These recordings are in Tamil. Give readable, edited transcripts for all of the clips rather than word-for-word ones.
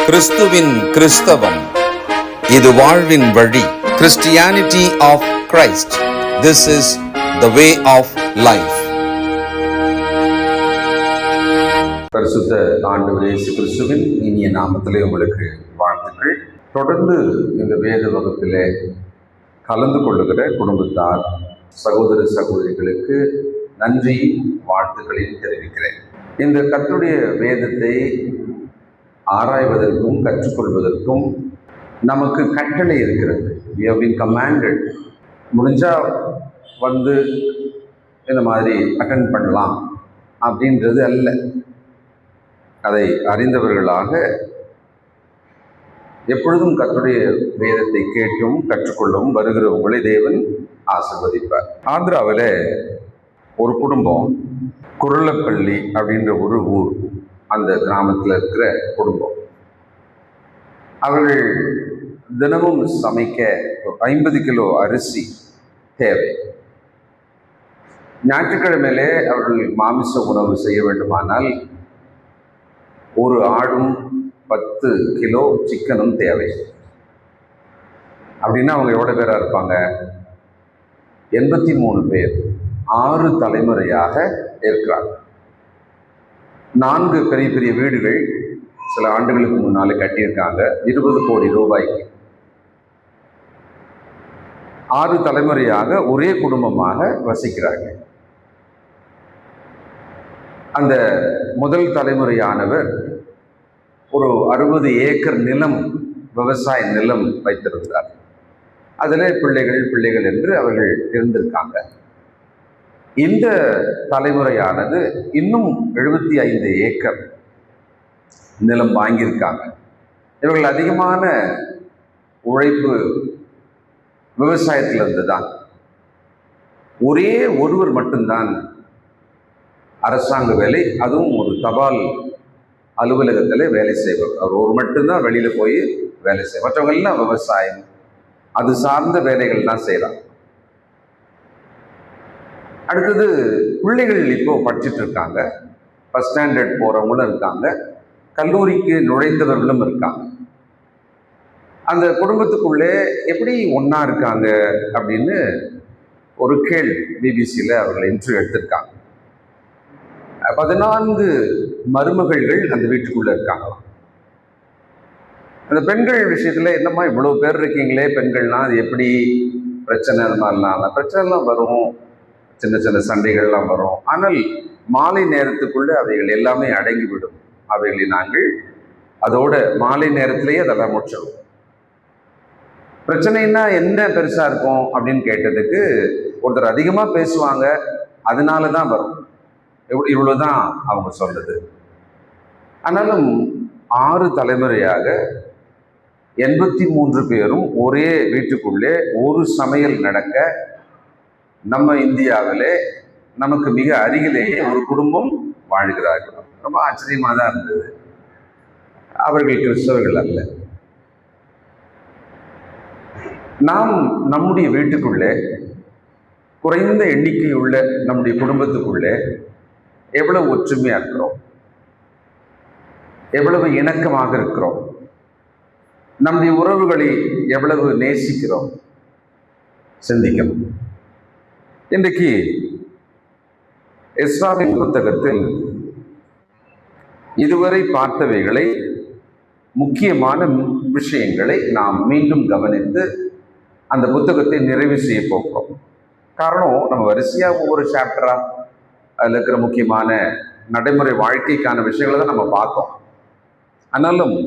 கிறிஸ்துவின் கிறிஸ்தவம், இது வாழ்வின் வழி. Christianity of Christ. This is the way of life. பரிசுத்த ஆண்டவர் இயேசு கிறிஸ்துவின் இனிய நாமத்திலே உங்களுக்கு வாழ்த்துக்கள். தொடர்ந்து இந்த வேத வகுப்பிலே கலந்து கொள்ளுகிற குடும்பத்தார், சகோதர சகோதரிகளுக்கு நன்றி வாழ்த்துக்களையும் தெரிவிக்கிறேன். இந்த கர்த்தருடைய வேதத்தை ஆராய்வதற்கும் கற்றுக்கொள்வதற்கும் நமக்கு கட்டளை இருக்கிறது. We have been commanded. முடிஞ்சால் வந்து இந்த மாதிரி அட்டென்ட் பண்ணலாம் அப்படின்றது அல்ல. அதை அறிந்தவர்களாக எப்பொழுதும் கர்த்தருடைய வேதத்தை கேட்டும் கற்றுக்கொள்ளவும் வருகிறவங்களை தேவன் ஆசீர்வதிப்பார். ஆந்திராவில் ஒரு குடும்பம், குருளப்பள்ளி அப்படின்ற ஒரு ஊர், அந்த கிராமத்தில் இருக்கிற குடும்பம். அவர்கள் தினமும் சமைக்க 50 கிலோ அரிசி தேவை. ஞாயிற்றுக்கிழமையிலே அவர்கள் மாமிச உணவு செய்ய வேண்டுமானால் ஒரு ஆடும் 10 கிலோ சிக்கனும் தேவை. அப்படின்னா அவங்க எவ்வளோ பேராக இருப்பாங்க? 83 பேர். 6 தலைமுறையாக இருக்கிறாங்க. 4 பெரிய பெரிய வீடுகள் சில ஆண்டுகளுக்கு முன்னாலே கட்டியிருக்காங்க, 20 கோடி ரூபாய்க்கு. 6 தலைமுறையாக ஒரே குடும்பமாக வசிக்கிறாங்க. அந்த முதல் தலைமுறையானவர் ஒரு 60 ஏக்கர் நிலம், விவசாய நிலம் வைத்திருந்தார். அதில் பிள்ளைகள் என்று அவர்கள் இருந்திருக்காங்க. இந்த தலைமுறையானது இன்னும் 75 ஏக்கர் நிலம் வாங்கியிருக்காங்க. இவர்கள் அதிகமான உழைப்பு விவசாயத்திலிருந்து தான். ஒரே ஒருவர் மட்டும்தான் அரசாங்க வேலை, அதுவும் ஒரு தபால் அலுவலகத்தில் வேலை செய்வார். அவர் ஒரு மட்டும்தான் வெளியில் போய் வேலை செய்வார். மற்றவங்கெல்லாம் விவசாயம், அது சார்ந்த வேலைகள் தான் செய்கிறாங்க. அடுத்தது பிள்ளைகள் இப்போ படிச்சுட்டு இருக்காங்க. ஃபஸ்ட் ஸ்டாண்டர்ட் போகிறவங்களும் இருக்காங்க, கல்லூரிக்கு நுழைந்தவர்களும் இருக்காங்க. அந்த குடும்பத்துக்குள்ளே எப்படி ஒன்றா இருக்காங்க அப்படின்னு ஒரு கேள்வி பிபிசியில் அவர்கள் இன்டர்வியூ எடுத்திருக்காங்க. 14 மருமகள்கள் அந்த வீட்டுக்குள்ளே இருக்காங்களாம். அந்த பெண்கள் விஷயத்தில் என்னம்மா இவ்வளோ பேர் இருக்கீங்களே பெண்கள்லாம், அது எப்படி பிரச்சனை? அது மாதிரிலாம் பிரச்சனைலாம் வரும், சின்ன சின்ன சண்டைகள்லாம் வரும். ஆனால் மாலை நேரத்துக்குள்ளே அவைகள் எல்லாமே அடங்கிவிடும். அவைகளை நாங்கள் அதோட மாலை நேரத்திலேயே அதெல்லாம் முடிச்சிடுவோம். பிரச்சனைன்னா என்ன பெருசாக இருக்கும் அப்படின்னு கேட்டதுக்கு, ஒருத்தர் அதிகமாக பேசுவாங்க, அதனால தான் வரும், இவ்வளோதான் அவங்க சொன்னது. ஆனாலும் 6 தலைமுறையாக 83 பேரும் ஒரே வீட்டுக்குள்ளே ஒரு சமையல் நடக்க, நம்ம இந்தியாவிலே நமக்கு மிக அருகிலேயே ஒரு குடும்பம் வாழ்கிறார்கள். ரொம்ப ஆச்சரியமாக தான் இருந்தது. அவர்கள் கிறிஸ்தவர்கள் அல்ல. நாம் நம்முடைய வீட்டுக்குள்ளே, குறைந்த எண்ணிக்கையுள்ள நம்முடைய குடும்பத்துக்குள்ளே எவ்வளவு ஒற்றுமையாக இருக்கிறோம், எவ்வளவு இணக்கமாக இருக்கிறோம், நம்முடைய உறவுகளை எவ்வளவு நேசிக்கிறோம் சிந்திக்கணும். இன்றைக்கு எஸ்ராவின் புத்தகத்தில் இதுவரை பார்த்தவைகளை, முக்கியமான விஷயங்களை நாம் மீண்டும் கவனித்து அந்த புத்தகத்தை நிறைவு செய்ய போகிறோம். காரணம், நம்ம வரிசையாக ஒவ்வொரு சாப்டராக அதில் இருக்கிற முக்கியமான நடைமுறை வாழ்க்கைக்கான விஷயங்களை தான் நம்ம பார்த்தோம். ஆனாலும்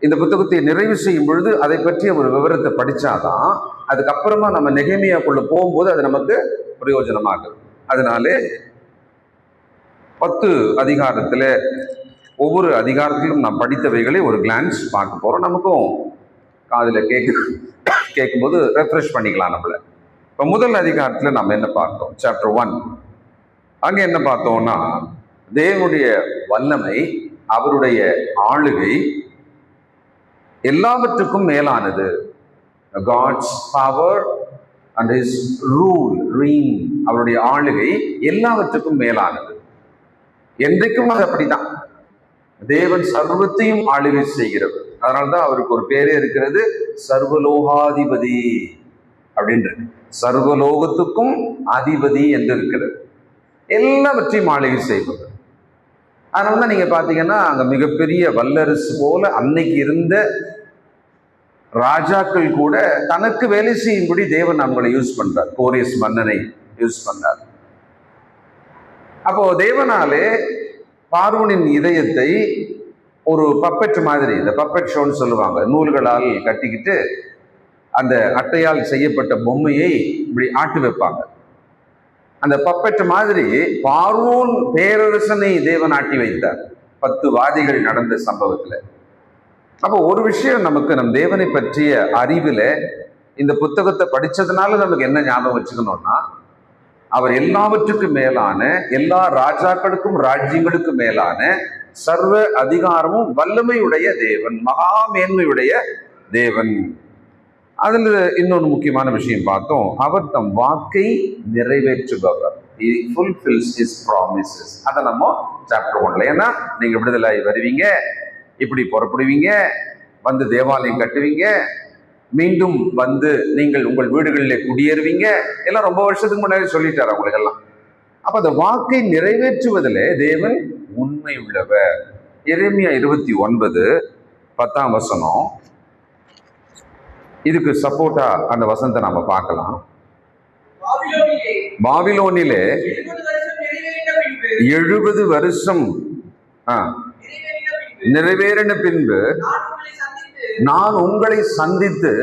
இந்த புத்தகத்தை நிறைவு செய்யும் பொழுது அதை பற்றிய ஒரு விவரத்தை படித்தாதான் அதுக்கப்புறமா நம்ம நெகேமியாக்குள்ள போகும்போது அது நமக்கு பிரயோஜனமாகும். அதனாலே 10 அதிகாரத்தில் ஒவ்வொரு அதிகாரத்திலும் நாம் படித்தவைகளை ஒரு கிளான்ஸ் பார்க்க போகிறோம். நமக்கும் காதில் கேட்கும்போது ரெஃப்ரெஷ் பண்ணிக்கலாம் நம்மளை. இப்போ முதல் அதிகாரத்தில் நம்ம என்ன பார்த்தோம்? சாப்டர் 1. அங்கே என்ன பார்த்தோம்னா, தேவனுடைய வல்லமை, அவருடைய ஆளுகை எல்லாவற்றுக்கும் மேலானது. God's power and his rule, reign, அவருடைய ஆளுகை எல்லாவற்றுக்கும் மேலானது. என்றைக்கும் அது அப்படிதான். தேவன் சர்வத்தையும் ஆளுகை செய்கிறவர். அதனால்தான் அவருக்கு ஒரு பேரே இருக்கிறது, சர்வலோகாதிபதி அப்படின்றது. சர்வலோகத்துக்கும் அதிபதி என்று இருக்கிறது, எல்லாவற்றையும் ஆளுகை செய்வது. அதனாலதான் நீங்க பாத்தீங்கன்னா அங்க மிகப்பெரிய வல்லரசு போல அன்னைக்கு இருந்த ராஜாக்கள் கூட தனக்கு வேலை செய்யும்படி தேவன் அவங்களை யூஸ் பண்றார். கோரேஸ் மன்னனை யூஸ் பண்ணார். அப்போ தேவனாலே பார்வோனின் இதயத்தை ஒரு பப்பெட் மாதிரி, இந்த பப்பெட் ஷோன்னு சொல்லுவாங்க, நூல்களால் கட்டிக்கிட்டு அந்த அட்டையால் செய்யப்பட்ட பொம்மையை இப்படி ஆட்டி வைப்பாங்க. அந்த பப்பெட் மாதிரி பார்வோன் பேரரசனை தேவன் ஆட்டி வைத்தார் 10 வாதிகள் நடந்த சம்பவத்துல. அப்போ ஒரு விஷயம் நமக்கு நம் தேவனை பற்றிய அறிவுல இந்த புத்தகத்தை படிச்சதுனால நமக்கு என்ன ஞாபகம் வச்சுக்கணும்னா, அவர் எல்லாவற்றுக்கும் மேலான, எல்லா ராஜாக்களுக்கும் ராஜ்யங்களுக்கும் மேலான சர்வ அதிகாரமும் வல்லமையுடைய தேவன், மகா மேன்மையுடைய தேவன். அதுல இன்னொரு முக்கியமான விஷயம் பார்த்தோம், அவர் தம் வாக்கை நிறைவேற்றுபவர். He fulfills his promises. அதை நம்ம சாப்டர் 1ல, ஏன்னா நீங்க விடுதலை வருவீங்க, இப்படி புறப்படுவீங்க, வந்து தேவாலயம் கட்டுவீங்க, மீண்டும் வந்து நீங்கள் உங்கள் வீடுகளில் குடியேறுவீங்க, எல்லாம் ரொம்ப வருஷத்துக்கு முன்னாடி சொல்லிட்டார் அவங்களுக்கு எல்லாம். அப்ப அந்த வாக்கை நிறைவேற்றுவதில் தேவன் உண்மை உள்ளவர். எரேமியா 29:10 இதுக்கு சப்போர்ட்டா அந்த வசனத்தை நாம பார்க்கலாம். பாபிலோனிலே 70 வருஷம் நிறைவேறின பின்பு நான் உங்களை சந்தித்து.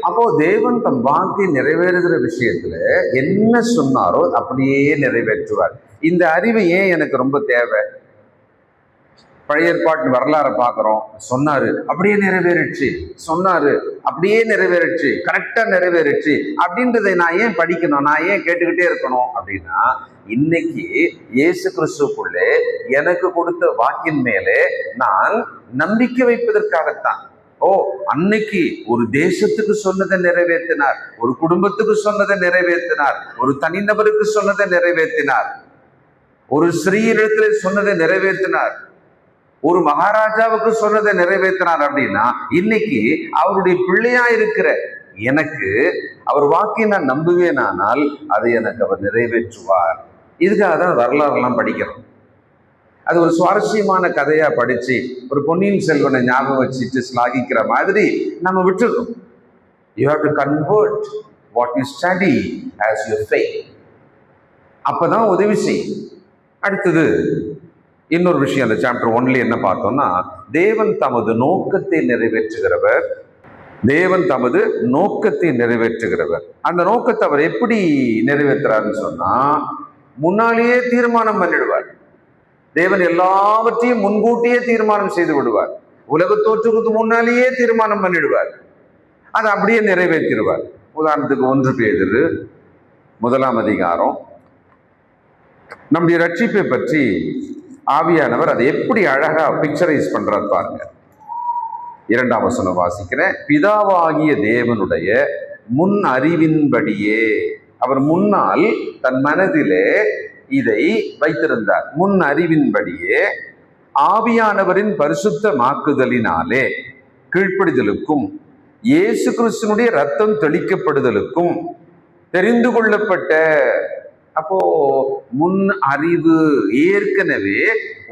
அப்போ தேவன் தம் வாக்கை நிறைவேறுகிற விஷயத்துல என்ன சொன்னாரோ அப்படியே நிறைவேற்றுவார். இந்த அறிவு ஏன் எனக்கு ரொம்ப தேவை? பழைய ஏற்பாட்டு வரலாறு பார்க்கிறோம், சொன்னாரு அப்படியே நிறைவேறிச்சு, சொன்னாரு அப்படியே நிறைவேறிச்சு, கரெக்டா நிறைவேறிச்சு அப்படின்றதை நான் ஏன் படிக்கணும், நான் ஏன் கேட்டுக்கிட்டே இருக்கணும் அப்படின்னா, இன்னைக்கு இயேசு கிறிஸ்துக்குள்ளே எனக்கு கொடுத்த வாக்கின் மேலே நான் நம்பிக்கை வைப்பதற்காகத்தான். அன்னைக்கு ஒரு தேசத்துக்கு சொன்னதை நிறைவேற்றினார், ஒரு குடும்பத்துக்கு சொன்னதை நிறைவேற்றினார், ஒரு தனிநபருக்கு சொன்னதை நிறைவேற்றினார், ஒரு ஸ்ரீயிடத்துல சொன்னதை நிறைவேற்றினார், ஒரு மகாராஜாவுக்கு சொன்னதை நிறைவேற்றினார். அப்படின்னா இன்னைக்கு அவருடைய பிள்ளையா இருக்கிற எனக்கு அவர் வாக்கை நான் நம்புவேனானால் அதை எனக்கு அவர் நிறைவேற்றுவார். இதுக்காக தான் வரலாறுலாம் படிக்கிறோம். அது ஒரு சுவாரஸ்யமான கதையா படிச்சு ஒரு பொன்னியின் செல்வனை ஞாபகம் வச்சுட்டு ஸ்லாகிக்கிற மாதிரி நம்ம விட்டுறோம். You have to convert what you study as your faith. அப்பதான் உதவி செய்யும். அடுத்தது இன்னொரு விஷயம், அந்த சாப்டர் 1ல என்ன பார்த்தோம்னா, தேவன் தமது நோக்கத்தை நிறைவேற்றுகிறவர். தேவன் தமது நோக்கத்தை நிறைவேற்றுகிறவர். அந்த நோக்கத்தை அவர் எப்படி நிறைவேற்றுறாருன்னு சொன்னா, முன்னாலேயே தீர்மானம் பண்ணிடுவார். தேவன் எல்லாவற்றையும் முன்கூட்டியே தீர்மானம் செய்து விடுவார். உலக தோற்றத்துக்கு முன்னாலேயே தீர்மானம் பண்ணிடுவார், அதை அப்படியே நிறைவேற்றிடுவார். உதாரணத்துக்கு 1 பேதுரு 1 நம்முடைய ரட்சிப்பை பற்றி ஆவியானவர் அதை எப்படி அழகா பிக்சரைஸ் பண்றார் பாருங்க. 2 வாசிக்கிறேன். பிதாவாகிய தேவனுடைய முன் அறிவின்படியே, அவர் முன்னால் தன் மனதிலே இதை வைத்திருந்தார். முன் அறிவின்படியே ஆவியானவரின் பரிசுத்தமாக்குதலினாலே கீழ்ப்படிதலுக்கும் இயேசு கிறிஸ்துனுடைய ரத்தம் தெளிக்கப்படுதலுக்கும் தெரிந்து கொள்ளப்பட்ட. அப்போ முன் அறிவு, ஏற்கனவே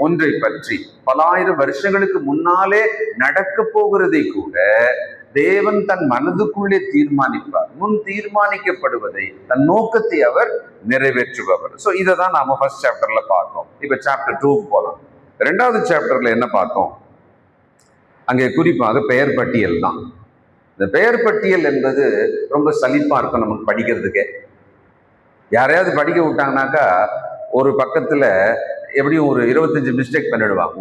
ஒன்றை பற்றி பல ஆயிரம் வருஷங்களுக்கு முன்னாலே நடக்க போகிறதை கூட தேவன் தன் மனதுக்குள்ளே தீர்மானிப்பார். முன் தீர்மானிக்கப்படுவதை, தன் நோக்கத்தை அவர் நிறைவேற்றுபவர். ஸோ இதை தான் நாம ஃபர்ஸ்ட் சாப்டர்ல பார்த்தோம். இப்ப சாப்டர் 2 போலாம். 2வது சாப்டர்ல என்ன பார்த்தோம்? அங்கே குறிப்பாக பெயர் பட்டியல் தான். இந்த பெயர் பட்டியல் என்பது ரொம்ப சலிப்பா இருக்கும் நமக்கு படிக்கிறதுக்கே. யாரையாவது படிக்க விட்டாங்கனாக்கா ஒரு பக்கத்துல எப்படியும் ஒரு 25 மிஸ்டேக் பண்ணிடுவாங்க.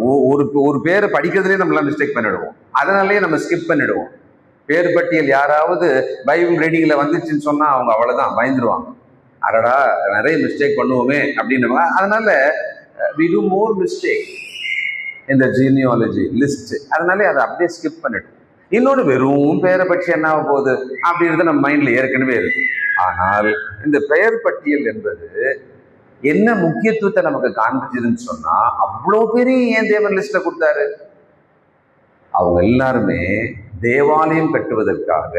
ஒரு பேரை படிக்கிறதுலேயே நம்மளாம் மிஸ்டேக் பண்ணிடுவோம். அதனாலேயே நம்ம ஸ்கிப் பண்ணிடுவோம். பேர் பட்டியல் யாராவது பைபிள் ரீடிங்ல வந்துச்சுன்னு சொன்னா அவங்க அவ்வளவுதான் பயந்துருவாங்க. அடடா நிறைய மிஸ்டேக் பண்ணுவோமே அப்படின்னு. அதனால we do more mistake in the genealogy list. அதனாலே அதை அப்படியே ஸ்கிப் பண்ணிடுவோம். இன்னொன்று, வெறும் பெயரை பற்றி என்ன ஆக போகுது அப்படின்றது நம்ம மைண்ட்ல ஏற்கனவே இருக்கு. ஆனால் இந்த பெயர் பட்டியல் என்பது என்ன முக்கியத்துவத்தை நமக்கு காண்பிச்சதுன்னு சொன்னா, அவ்வளோ பேரையும் ஏன் தேவன் லிஸ்ட்ல கொடுத்தாரு? அவங்க எல்லாருமே தேவாலயம் கட்டுவதற்காக,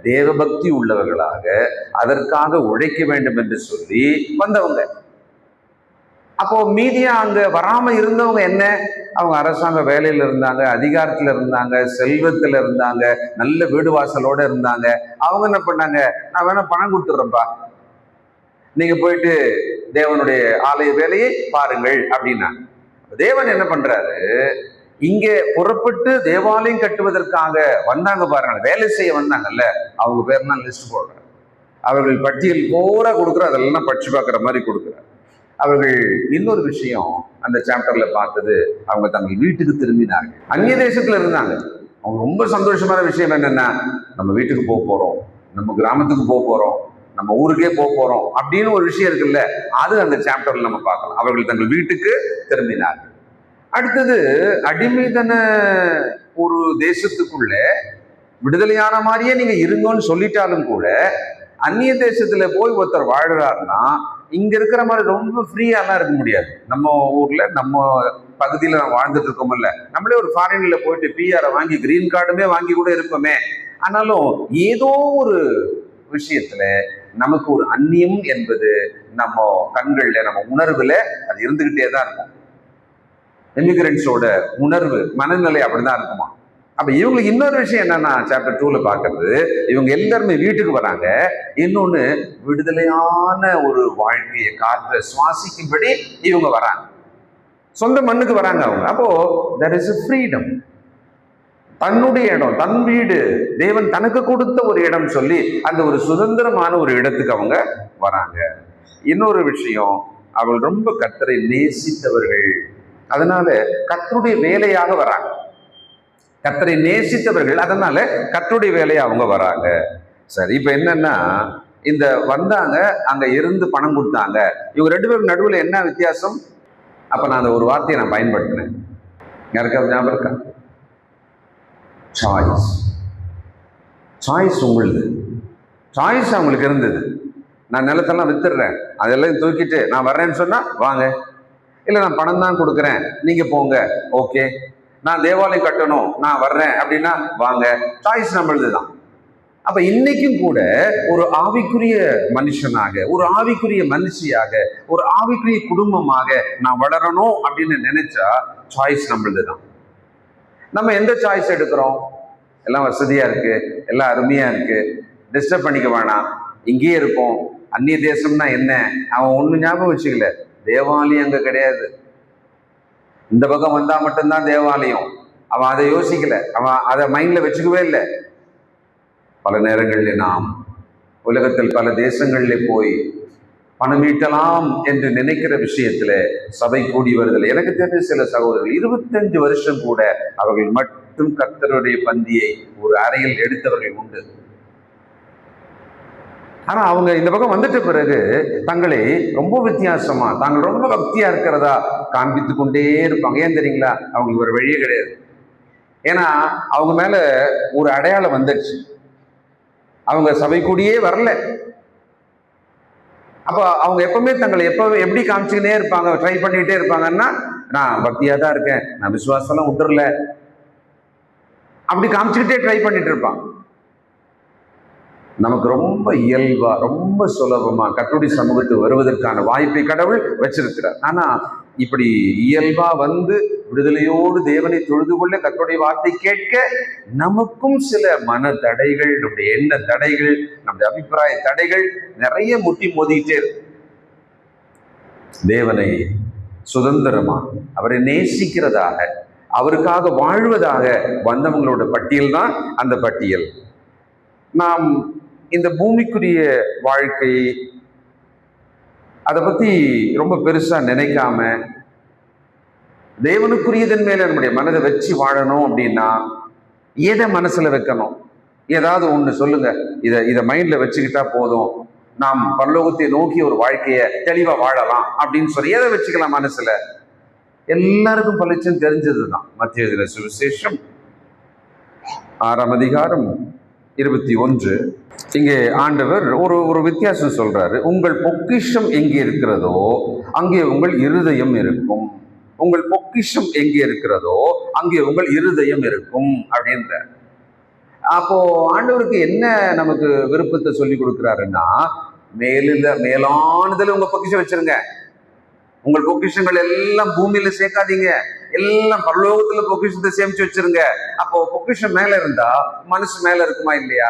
தேவபக்தி உள்ளவர்களாக, அதற்காக உழைக்க வேண்டும் என்று சொல்லி வந்தவங்க. அப்போ மீதியா அங்க வராம இருந்தவங்க என்ன? அவங்க அரசாங்க வேலையில இருந்தாங்க, அதிகாரத்துல இருந்தாங்க, செல்வத்துல இருந்தாங்க, நல்ல வீடு வாசலோட இருந்தாங்க. அவங்க என்ன பண்ணாங்க? நான் வேணா பணம் கொடுத்துட்றேன்ப்பா, நீங்க போயிட்டு தேவனுடைய ஆலய வேலையை பாருங்கள் அப்படின்னா. தேவன் என்ன பண்றாரு? இங்க புறப்பட்டு தேவாலயம் கட்டுவதற்காக வந்தாங்க பாருங்க, வேலை செய்ய வந்தாங்கல்ல, அவங்க பேர்லாம் லிஸ்ட் போடுறாங்க. அவர்கள் பட்டியல் பூரா கொடுக்குற, அதெல்லாம் படிச்சு பார்க்குற மாதிரி கொடுக்குறாரு. அவர்கள் இன்னொரு விஷயம் அந்த சாப்டர்ல பார்த்தது, அவங்க தங்கள் வீட்டுக்கு திரும்பினார்கள். அந்நிய தேசத்துல இருந்தாங்க. அவங்க ரொம்ப சந்தோஷமான விஷயம் என்னன்னா, நம்ம வீட்டுக்கு போக போறோம், நம்ம கிராமத்துக்கு போக போறோம், நம்ம ஊருக்கே போக போறோம் அப்படின்னு ஒரு விஷயம் இருக்குல்ல, அது அந்த சாப்டர்ல நம்ம பார்க்கலாம். அவர்கள் தங்கள் வீட்டுக்கு திரும்பினார்கள். அடுத்தது, அடிமைதன ஒரு தேசத்துக்குள்ள விடுதலையான மாதிரியே நீங்க இருங்கன்னு சொல்லிட்டாலும் கூட, அந்நிய தேசத்துல போய் ஒருத்தர் வாழ்றாருன்னா இங்க இருக்கிற மாதிரி ரொம்ப ஃப்ரீயாலாம் இருக்க முடியாது. நம்ம ஊர்ல நம்ம பகுதியில நம்ம வாழ்ந்துட்டு இருக்கோம்ல, நம்மளே ஒரு ஃபாரின்ல போயிட்டு பிஆரை வாங்கி கிரீன் கார்டுமே வாங்கி கூட இருப்போமே. ஆனாலும் ஏதோ ஒரு விஷயத்துல நமக்கு ஒரு அந்நியம் என்பது நம்ம கண்கள்ல, நம்ம உணர்வுல அது இருந்துகிட்டே தான் இருக்கும். எமிகிரன்ஸோட உணர்வு, மனநிலை அப்படிதான் இருக்குமா. அப்ப இவங்களுக்கு இன்னொரு விஷயம் என்னன்னா, சாப்டர் 2ல பாக்குறது, இவங்க எல்லாருமே வீட்டுக்கு வராங்க. இன்னொன்னு, விடுதலையான ஒரு வாழ்க்கையை காற்ற சுவாசிக்கும்படி இவங்க வராங்க, சொந்த மண்ணுக்கு வராங்க அவங்க. அப்போ there is a freedom. தன்னுடைய இடம், தன் வீடு, தேவன் தனக்கு கொடுத்த ஒரு இடம் சொல்லி அந்த ஒரு சுதந்திரமான ஒரு இடத்துக்கு அவங்க வராங்க. இன்னொரு விஷயம், அவள் ரொம்ப கர்த்தரை நேசித்தவர்கள், அதனால கர்த்தருடைய வேலையாக வராங்க. கர்த்தரை நேசித்தவர்கள், அதனால கர்த்தருடைய வேலையை அவங்க வராங்க. சரி, இப்ப என்னன்னா, இந்த வந்தாங்க, அங்க இருந்து பணம் கொடுத்தாங்க, இவங்க ரெண்டு பேரும் நடுவில் என்ன வித்தியாசம்? அப்ப நான் அந்த ஒரு வார்த்தையை நான் பயன்படுத்தினேன். யாருக்காவது ஞாபகம் இருக்கா? சாய்ஸ். சாய்ஸ் உங்களுது. சாய்ஸ் அவங்களுக்கு இருந்தது. நான் நிலத்தெல்லாம் வித்துடுறேன், அதெல்லாம் தூக்கிட்டு நான் வர்றேன்னு சொன்னா வாங்க, இல்லை நான் பணம் தான் கொடுக்குறேன் நீங்க போங்க, ஓகே. நான் தேவாலயம் கட்டணும், நான் வர்றேன் அப்படின்னா வாங்க. சாய்ஸ் நம்மளது தான். அப்ப இன்னைக்கும் கூட ஒரு ஆவிக்குரிய மனுஷனாக, ஒரு ஆவிக்குரிய மனுஷியாக, ஒரு ஆவிக்குரிய குடும்பமாக நான் வளரணும் அப்படின்னு நினைச்சா சாய்ஸ் நம்மளது தான். நம்ம எந்த சாய்ஸ் எடுக்கிறோம்? எல்லாம் வசதியா இருக்கு, எல்லாம் அருமையா இருக்கு, டிஸ்டர்ப் பண்ணிக்க வேணாம், இங்கேயே இருப்போம். அந்நிய தேசம்னா என்ன? அவன் ஒண்ணு ஞாபகம் வச்சுக்கல, தேவாலயம் அங்க கிடையாது. இந்த பக்கம் வந்தா மட்டும்தான் தேவாலயம். அவன் அதை யோசிக்கல, அவன் அதை மைண்ட்ல வச்சுக்கவே இல்லை. பல நேரங்களில் நாம் உலகத்தில் பல தேசங்களில் போய் பணம் ஈட்டலாம் என்று நினைக்கிற விஷயத்துல சபை கூடி வருதல். எனக்கு தெரிஞ்ச சில சகோதரர்கள் 25 வருஷம் கூட அவர்கள் மட்டும் கர்த்தருடைய பந்தியை ஒரு அறையில் எடுத்தவர்கள் உண்டு. ஆனா அவங்க இந்த பக்கம் வந்துட்ட பிறகு தங்களை ரொம்ப வித்தியாசமா, தாங்கள் ரொம்ப பக்தியா இருக்கிறதா காண்பித்து கொண்டே இருப்பாங்க. ஏன் தெரியுங்களா? அவங்களுக்கு ஒரு வழியே கிடையாது. ஏன்னா அவங்க மேல ஒரு அடையாளம் வந்துடுச்சு. அவங்க சபை கூடியே வரல. அப்ப அவங்க எப்பவுமே தங்களை எப்படி காமிச்சுக்கிட்டே இருப்பாங்க, ட்ரை பண்ணிட்டே இருப்பாங்கன்னா, நான் பக்தியா தான் இருக்கேன், நான் விசுவாசம்லாம் விட்டுறல, அப்படி காமிச்சுக்கிட்டே ட்ரை பண்ணிட்டு இருப்பாங்க. நமக்கு ரொம்ப இயல்பா, ரொம்ப சுலபமா கர்த்தருடைய சமூகத்துக்கு வருவதற்கான வாய்ப்பை கடவுள் வச்சிருக்கிறார். ஆனா இப்படி இயல்பா வந்து விடுதலையோடு தேவனை தொழுது கொள்ள, கர்த்தருடைய வார்த்தை கேட்க நமக்கும் சில மன தடைகள், நம்முடைய எண்ண தடைகள், நம்முடைய அபிப்பிராய தடைகள் நிறைய முட்டி மோதிக்கிட்டே இருக்கு. தேவனை சுதந்திரமா, அவரை நேசிக்கிறதாக, அவருக்காக வாழ்வதாக வந்தவங்களோட பட்டியல் தான் அந்த பட்டியல். நாம் இந்த பூமிக்குரிய வாழ்க்கை அதை பத்தி ரொம்ப பெருசா நினைக்காம தேவனுக்குரியதன் மேல நம்முடைய மனதை வச்சு வாழணும் அப்படின்னா எதை மனசுல வைக்கணும்? ஏதாவது ஒண்ணு சொல்லுங்க, இதை மைண்ட்ல வச்சுக்கிட்டா போதும், நாம் பரலோகத்தை நோக்கி ஒரு வாழ்க்கையை தெளிவா வாழலாம் அப்படின்னு சொல்லி எதை வச்சுக்கலாம் மனசுல? எல்லாருக்கும் பளிச்சுன்னு தெரிஞ்சதுதான் மத்தேயு சுவிசேஷம் 6ஆம் அதிகாரம் 21 இங்கே ஆண்டவர் ஒரு ஒரு வித்தியாசம் சொல்றாரு. உங்கள் பொக்கிஷம் எங்கே இருக்கிறதோ அங்கே உங்கள் இருதயம் இருக்கும். உங்கள் பொக்கிஷம் எங்கே இருக்கிறதோ அங்கே உங்கள் இருதயம் இருக்கும் அப்படின்ற. அப்போ ஆண்டவருக்கு என்ன நமக்கு விருப்பத்தை சொல்லி கொடுக்கிறாருன்னா, மேலானதுல உங்க பொக்கிஷம் வச்சிருங்க. உங்கள் பொக்கிஷங்கள் எல்லாம் பூமியில சேர்க்காதீங்க, எல்லாம் பரலோகத்துல பொக்கிஷத்தை சேமிச்சு வச்சிருங்க. அப்போ பொக்கிஷம் மேல இருந்தா மனசு மேல இருக்குமா இல்லையா?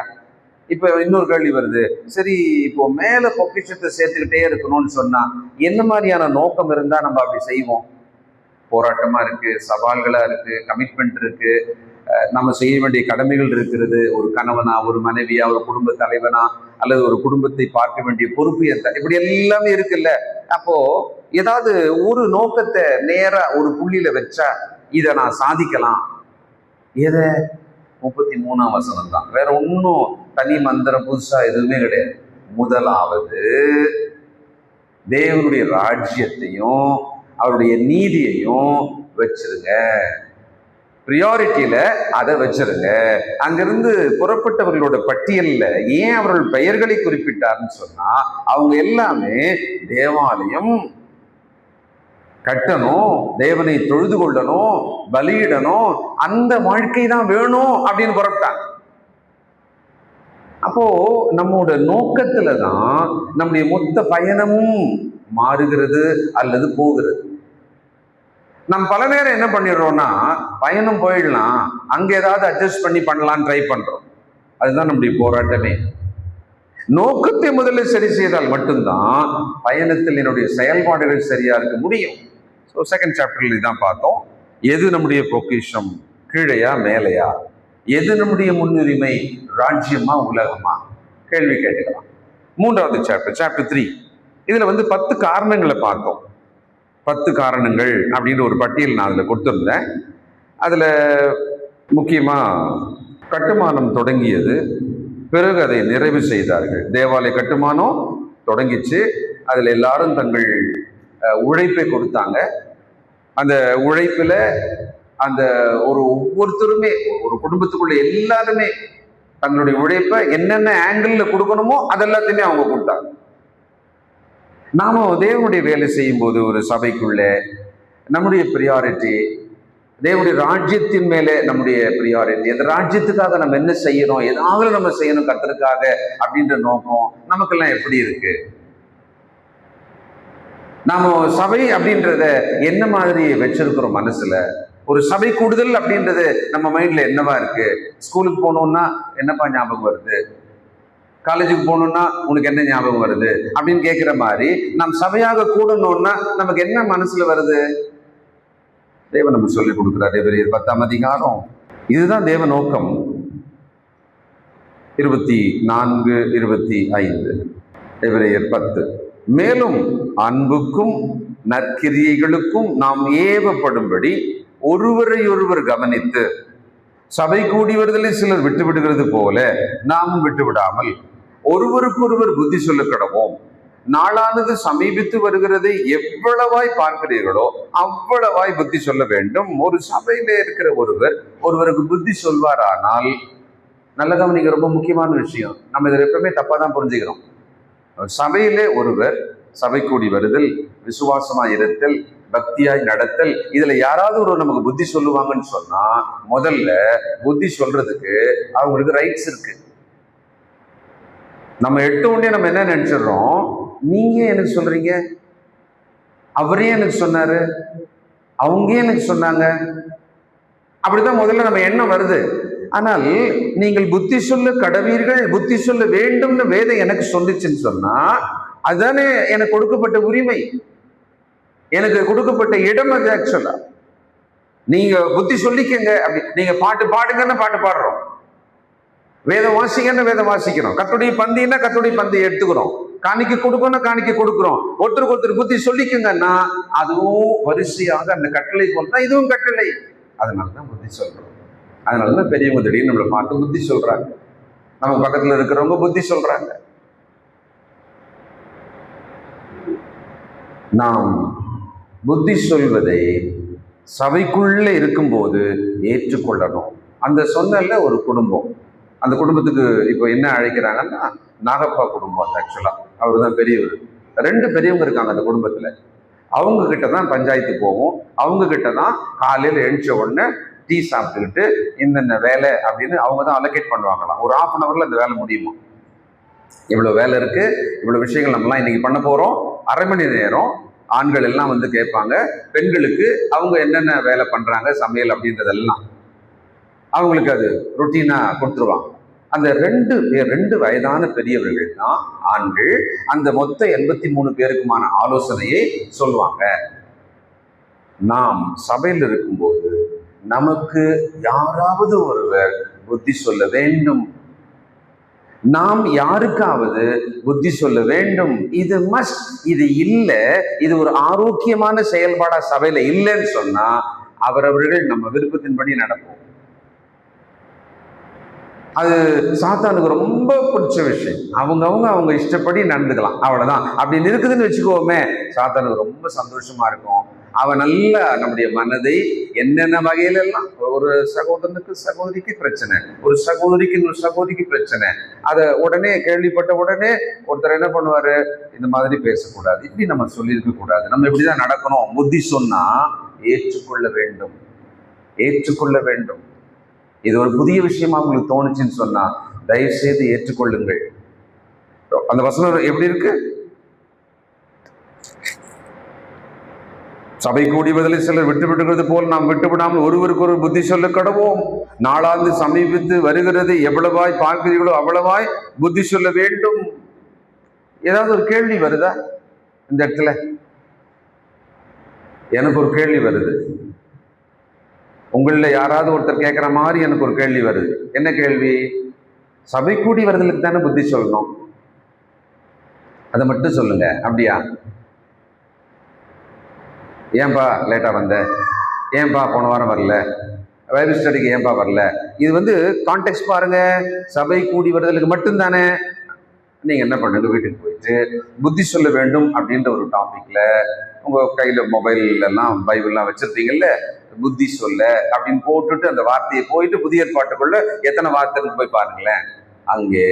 இப்ப இன்னொரு கேள்வி வருது, சரி இப்போ மேல பொக்கிஷத்தை சேர்த்துக்கிட்டே இருக்கணும்னு சொன்னா என்ன மாதிரியான நோக்கம் இருந்தா நம்ம அப்படி செய்வோம்? போராட்டமா இருக்கு, சவால்களா இருக்கு, கமிட்மெண்ட் இருக்கு, நம்ம செய்ய வேண்டிய கடமைகள் இருக்கிறது. ஒரு கணவனா, ஒரு மனைவியா, ஒரு குடும்ப தலைவனா, அல்லது ஒரு குடும்பத்தை பார்க்க வேண்டிய பொறுப்பு இப்படி எல்லாமே இருக்குல்ல. அப்போ ஏதாவது ஒரு நோக்கத்தை நேரா ஒரு புள்ளியில வச்சா இதை நான் சாதிக்கலாம். எதை? 33ஆம் வசனம் தான், வேற ஒன்றும் தனி மந்திரம் புதுசா எதுவுமே கிடையாது. முதலாவது தேவனுடைய ராஜ்யத்தையும் அவருடைய நீதியையும் வச்சிருங்க. பிரியாரிட்டியில அதை வச்சிருங்க. அங்கிருந்து புறப்பட்டவர்களோட பட்டியல்ல ஏன் அவர்கள் பெயர்களை குறிப்பிட்டார்னு சொன்னா, அவங்க எல்லாமே தேவாலயம் கட்டணும், தேவனை தொழுது கொள்ளணும், பலியிடணும், அந்த வாழ்க்கை தான் வேணும் அப்படின்னு புறப்பட்டாங்க. அப்போ நம்மோட நோக்கத்துல தான் நம்முடைய மொத்த பயணமும் மாறுகிறது அல்லது போகிறது. நம்ம பல நேரம் என்ன பண்ணிடுறோம்னா, பயணம் போயிடலாம், அங்க ஏதாவது அட்ஜஸ்ட் பண்ணலாம்னு ட்ரை பண்றோம். அதுதான் நம்முடைய போராட்டமே. நோக்கத்தை முதல்ல சரி செய்தால் மட்டும்தான் பயணத்தில் என்னுடைய செயல்பாடுகள் சரியா இருக்க முடியும். ஸோ செகண்ட் சாப்டர்ல இதான் பார்த்தோம். எது நம்முடைய பொக்கிஷம், கீழையா மேலையா? எது நம்முடைய முன்னுரிமை, ராஜ்யமா உலகமா? கேள்வி கேட்டுக்கலாம். மூன்றாவது சாப்டர், சாப்டர் 3, இதுல 10 காரணங்களை பார்த்தோம். 10 காரணங்கள் அப்படின்னு ஒரு பட்டியல் நான் அதில் கொடுத்துருந்தேன். அதில் முக்கியமாக கட்டுமானம் தொடங்கியது, பிறகு அதை நிறைவு செய்தார்கள். தேவாலய கட்டுமானம் தொடங்கிச்சு, அதில் எல்லாரும் தங்கள் உழைப்பை கொடுத்தாங்க. அந்த உழைப்பில் அந்த ஒவ்வொருத்தருமே, ஒரு குடும்பத்துக்குள்ள எல்லாருமே தங்களுடைய உழைப்பை என்னென்ன ஆங்கிள் கொடுக்கணுமோ அதெல்லாத்தையுமே அவங்க கொடுத்தாங்க. நாம தேவனுடைய வேலை செய்யும் போது ஒரு சபைக்குள்ள நம்முடைய பிரியாரிட்டி தேவனுடைய ராஜ்யத்தின் மேலே நம்முடைய பிரியாரிட்டி. அந்த ராஜ்யத்துக்காக நம்ம என்ன செய்யணும், ஏதாவது நம்ம செய்யணும் கர்த்தருக்காக அப்படின்ற நோக்கம் நமக்கெல்லாம் எப்படி இருக்கு? நாம சபை அப்படின்றத என்ன மாதிரி வச்சிருக்கிறோம் மனசுல? ஒரு சபை கூடுதல் அப்படின்றது நம்ம மைண்ட்ல என்னவா இருக்கு? ஸ்கூலுக்கு போகணும்னா என்னப்பா ஞாபகம் வருது? காலேஜுக்கு போகணும்னா உனக்கு என்ன ஞாபகம் வருது அப்படின்னு கேட்கிற மாதிரி நம் சபையாக கூடணும்னா நமக்கு என்ன மனசுல வருது? தேவன் நம்ம சொல்லி கொடுக்கிறார். எபிரேயர் 10ஆம் அதிகாரம், இதுதான் தேவ நோக்கம். 24, 25. எபிரேயர் 10. மேலும் அன்புக்கும் நற்கிரியைகளுக்கும் நாம் ஏவப்படும்படி ஒருவரை ஒருவர் கவனித்து, சபை கூடி வருதலில் சிலர் விட்டு விடுகிறது போல நாமும் விட்டு விடாமல் ஒருவருக்கு ஒருவர் புத்தி சொல்ல கடவோம். நாளானது சமீபித்து வருகிறதை எவ்வளவாய் பார்க்கிறீர்களோ அவ்வளவாய் புத்தி சொல்ல வேண்டும். ஒரு சபையில இருக்கிற ஒருவருக்கு புத்தி சொல்வாரானால், நல்ல கவனிக்க, ரொம்ப முக்கியமான விஷயம். நம்ம இதில் எப்பவுமே தப்பா தான் புரிஞ்சுக்கிறோம். சபையிலே ஒருவர் சபை கூடி வருதல், விசுவாசமா இருத்தல், பக்தியாய் நடத்தல், இதுல யாராவது நமக்கு புத்தி சொல்லுவாங்கன்னு சொன்னா, முதல்ல புத்தி சொல்றதுக்கு அவங்களுக்கு ரைட்ஸ் இருக்கு. நம்ம எட்ட உடனே நம்ம என்ன நினைச்சிடறோம், நீங்க எனக்கு சொல்றீங்க, அவரே எனக்கு சொன்னாரு, அவங்க எனக்கு சொன்னாங்க, அப்படிதான் முதல்ல நம்ம எண்ணம் வருது. ஆனால் நீங்கள் புத்தி சொல்ல கடவீர்கள், புத்தி சொல்ல வேண்டும்னு வேதம் எனக்கு சொல்லிச்சுன்னு சொன்னா, அதுதானே எனக்கு கொடுக்கப்பட்ட உரிமை, எனக்கு கொடுக்கப்பட்ட இடம். அது ஆக்சுவலா நீங்க புத்தி சொல்லிக்கங்க. அப்படி நீங்க பாட்டு பாடுங்கன்னு பாட்டு பாடுறோம், வேதம் வாசிங்கன்னு வேதம் வாசிக்கிறோம், கத்துடைய பந்தின்னா கத்துடைய பந்தியை எடுத்துக்கிறோம், காணிக்கை கொடுக்கணும் காணிக்கை கொடுக்குறோம், ஒருத்தருக்கு ஒருத்தர் புத்தி சொல்லிக்கங்கன்னா அதுவும் வரிசையாக அந்த கட்டளை போல்தான் இதுவும் கட்டளை. அதனாலதான் புத்தி சொல்றோம். அதனாலதான் பெரியவங்க திடீர்னு நம்மளை பார்த்து புத்தி சொல்றாங்க, நம்ம பக்கத்துல இருக்கிறவங்க புத்தி சொல்றாங்க. நாம் புத்தி சொல்வதை சபைக்குள்ள இருக்கும்போது ஏற்றுக்கொள்ளணும். அந்த சொன்னல ஒரு குடும்பம், அந்த குடும்பத்துக்கு இப்போ என்ன அழைக்கிறாங்கன்னா நாகப்பா குடும்பம். ஆக்சுவலா அவர் தான் பெரியவர். 2 பெரியவங்க இருக்காங்க அந்த குடும்பத்துல. அவங்க கிட்ட தான் பஞ்சாயத்து போகும். அவங்க கிட்ட தான் காலையில் எழுந்த உடனே டீ சாப்பிட்டுக்கிட்டு இந்த வேலை அப்படின்னு அவங்க தான் அலோகேட் பண்ணுவாங்களாம். ஒரு 1/2 hourல அந்த வேலை முடியுமா? இவ்வளவு வேலை இருக்கு, இவ்வளவு விஷயங்கள் நம்மலாம் இன்னைக்கு பண்ண போறோம். அரை மணி நேரம் ஆண்கள் எல்லாம் வந்து கேட்பாங்க. பெண்களுக்கு அவங்க என்னென்ன வேலை பண்றாங்க, சமையல் அப்படின்றதெல்லாம் அவங்களுக்கு அது ருட்டீனா கொடுத்துருவாங்க. அந்த 2 வயதான பெரியவர்கள் தான் ஆண்கள் அந்த மொத்த 83 பேருக்குமான ஆலோசனையை சொல்லுவாங்க. நாம் சபையில் இருக்கும்போது நமக்கு யாராவது ஒருவர் புத்தி சொல்ல வேண்டும். நாம் யாருக்காவது புத்தி சொல்ல வேண்டும். இது மஸ்ட். இது இல்லை, இது ஒரு ஆரோக்கியமான செயல்பாடா சபையில இல்லைன்னு சொன்னா அவரவர்கள் நம்ம விருப்பத்தின்படி நடப்போம். அது சாத்தானுக்கு ரொம்ப பிடிச்ச விஷயம். அவங்க இஷ்டப்படி நடந்துக்கலாம், அவ்வளவுதான். அப்படின்னு இருக்குதுன்னு வச்சுக்கோமே, சாத்தானுக்கு ரொம்ப சந்தோஷமா இருக்கும். அவன் நல்ல நம்முடைய மனதை என்னென்ன வகையில எல்லாம், ஒரு சகோதரனுக்கு சகோதரிக்கு பிரச்சனை, ஒரு சகோதரிக்கு இன்னொரு சகோதரிக்கு பிரச்சனை, அதை உடனே கேள்விப்பட்ட உடனே ஒருத்தர் என்ன பண்ணுவாரு, இந்த மாதிரி பேசக்கூடாது, இப்படி நம்ம சொல்லியிருக்க கூடாது, நம்ம இப்படிதான் நடக்கணும். புத்தி சொன்னா ஏற்றுக்கொள்ள வேண்டும், ஏற்றுக்கொள்ள வேண்டும். இது ஒரு புதிய விஷயமா உங்களுக்கு தோணுச்சுன்னு சொன்னா தயவு செய்து ஏற்றுக்கொள்ளுங்கள். அந்த வசனம் எப்படி இருக்கு? சபை கூடிவதில் சிலர் விட்டுவிடுகிறது போல் நாம் விட்டுவிடாமல் ஒருவருக்கு ஒரு புத்தி சொல்ல கடவோம். நாளாந்து சமீபித்து வருகிறது, எவ்வளவாய் பார்க்கிறீர்களோ அவ்வளவாய் புத்தி சொல்ல வேண்டும். ஏதாவது ஒரு கேள்வி வருதா இந்த இடத்துல? எனக்கு ஒரு கேள்வி வருது. உங்களில் யாராவது ஒருத்தர் கேட்குற மாதிரி எனக்கு ஒரு கேள்வி வருது. என்ன கேள்வி? சபை கூடி வருதலுக்கு தானே புத்தி சொல்லணும், அதை மட்டும் சொல்லுங்க. அப்படியா? ஏன்பா லேட்டா வந்த, ஏன்பா போன வாரம் வரல, பைபிள் ஸ்டடிக்கு ஏன்பா வரல? இது கான்டெக்ட் பாருங்க. சபை கூடி வருதலுக்கு மட்டும்தானே. நீங்க என்ன பண்ணுங்க, வீட்டுக்கு போயிட்டு புத்தி சொல்ல வேண்டும் அப்படின்ற ஒரு டாபிக்ல உங்க கையில மொபைல் எல்லாம் பைபிள்லாம் வச்சிருப்பீங்கல்ல, புத்தி சொல்ல அப்படின்னு போட்டுட்டு அந்த வார்த்தையை போயிட்டு புதிய ஏற்பாட்டுக்குள்ள எத்தனை வார்த்தைன்னு போய் பாருங்களேன். அங்கே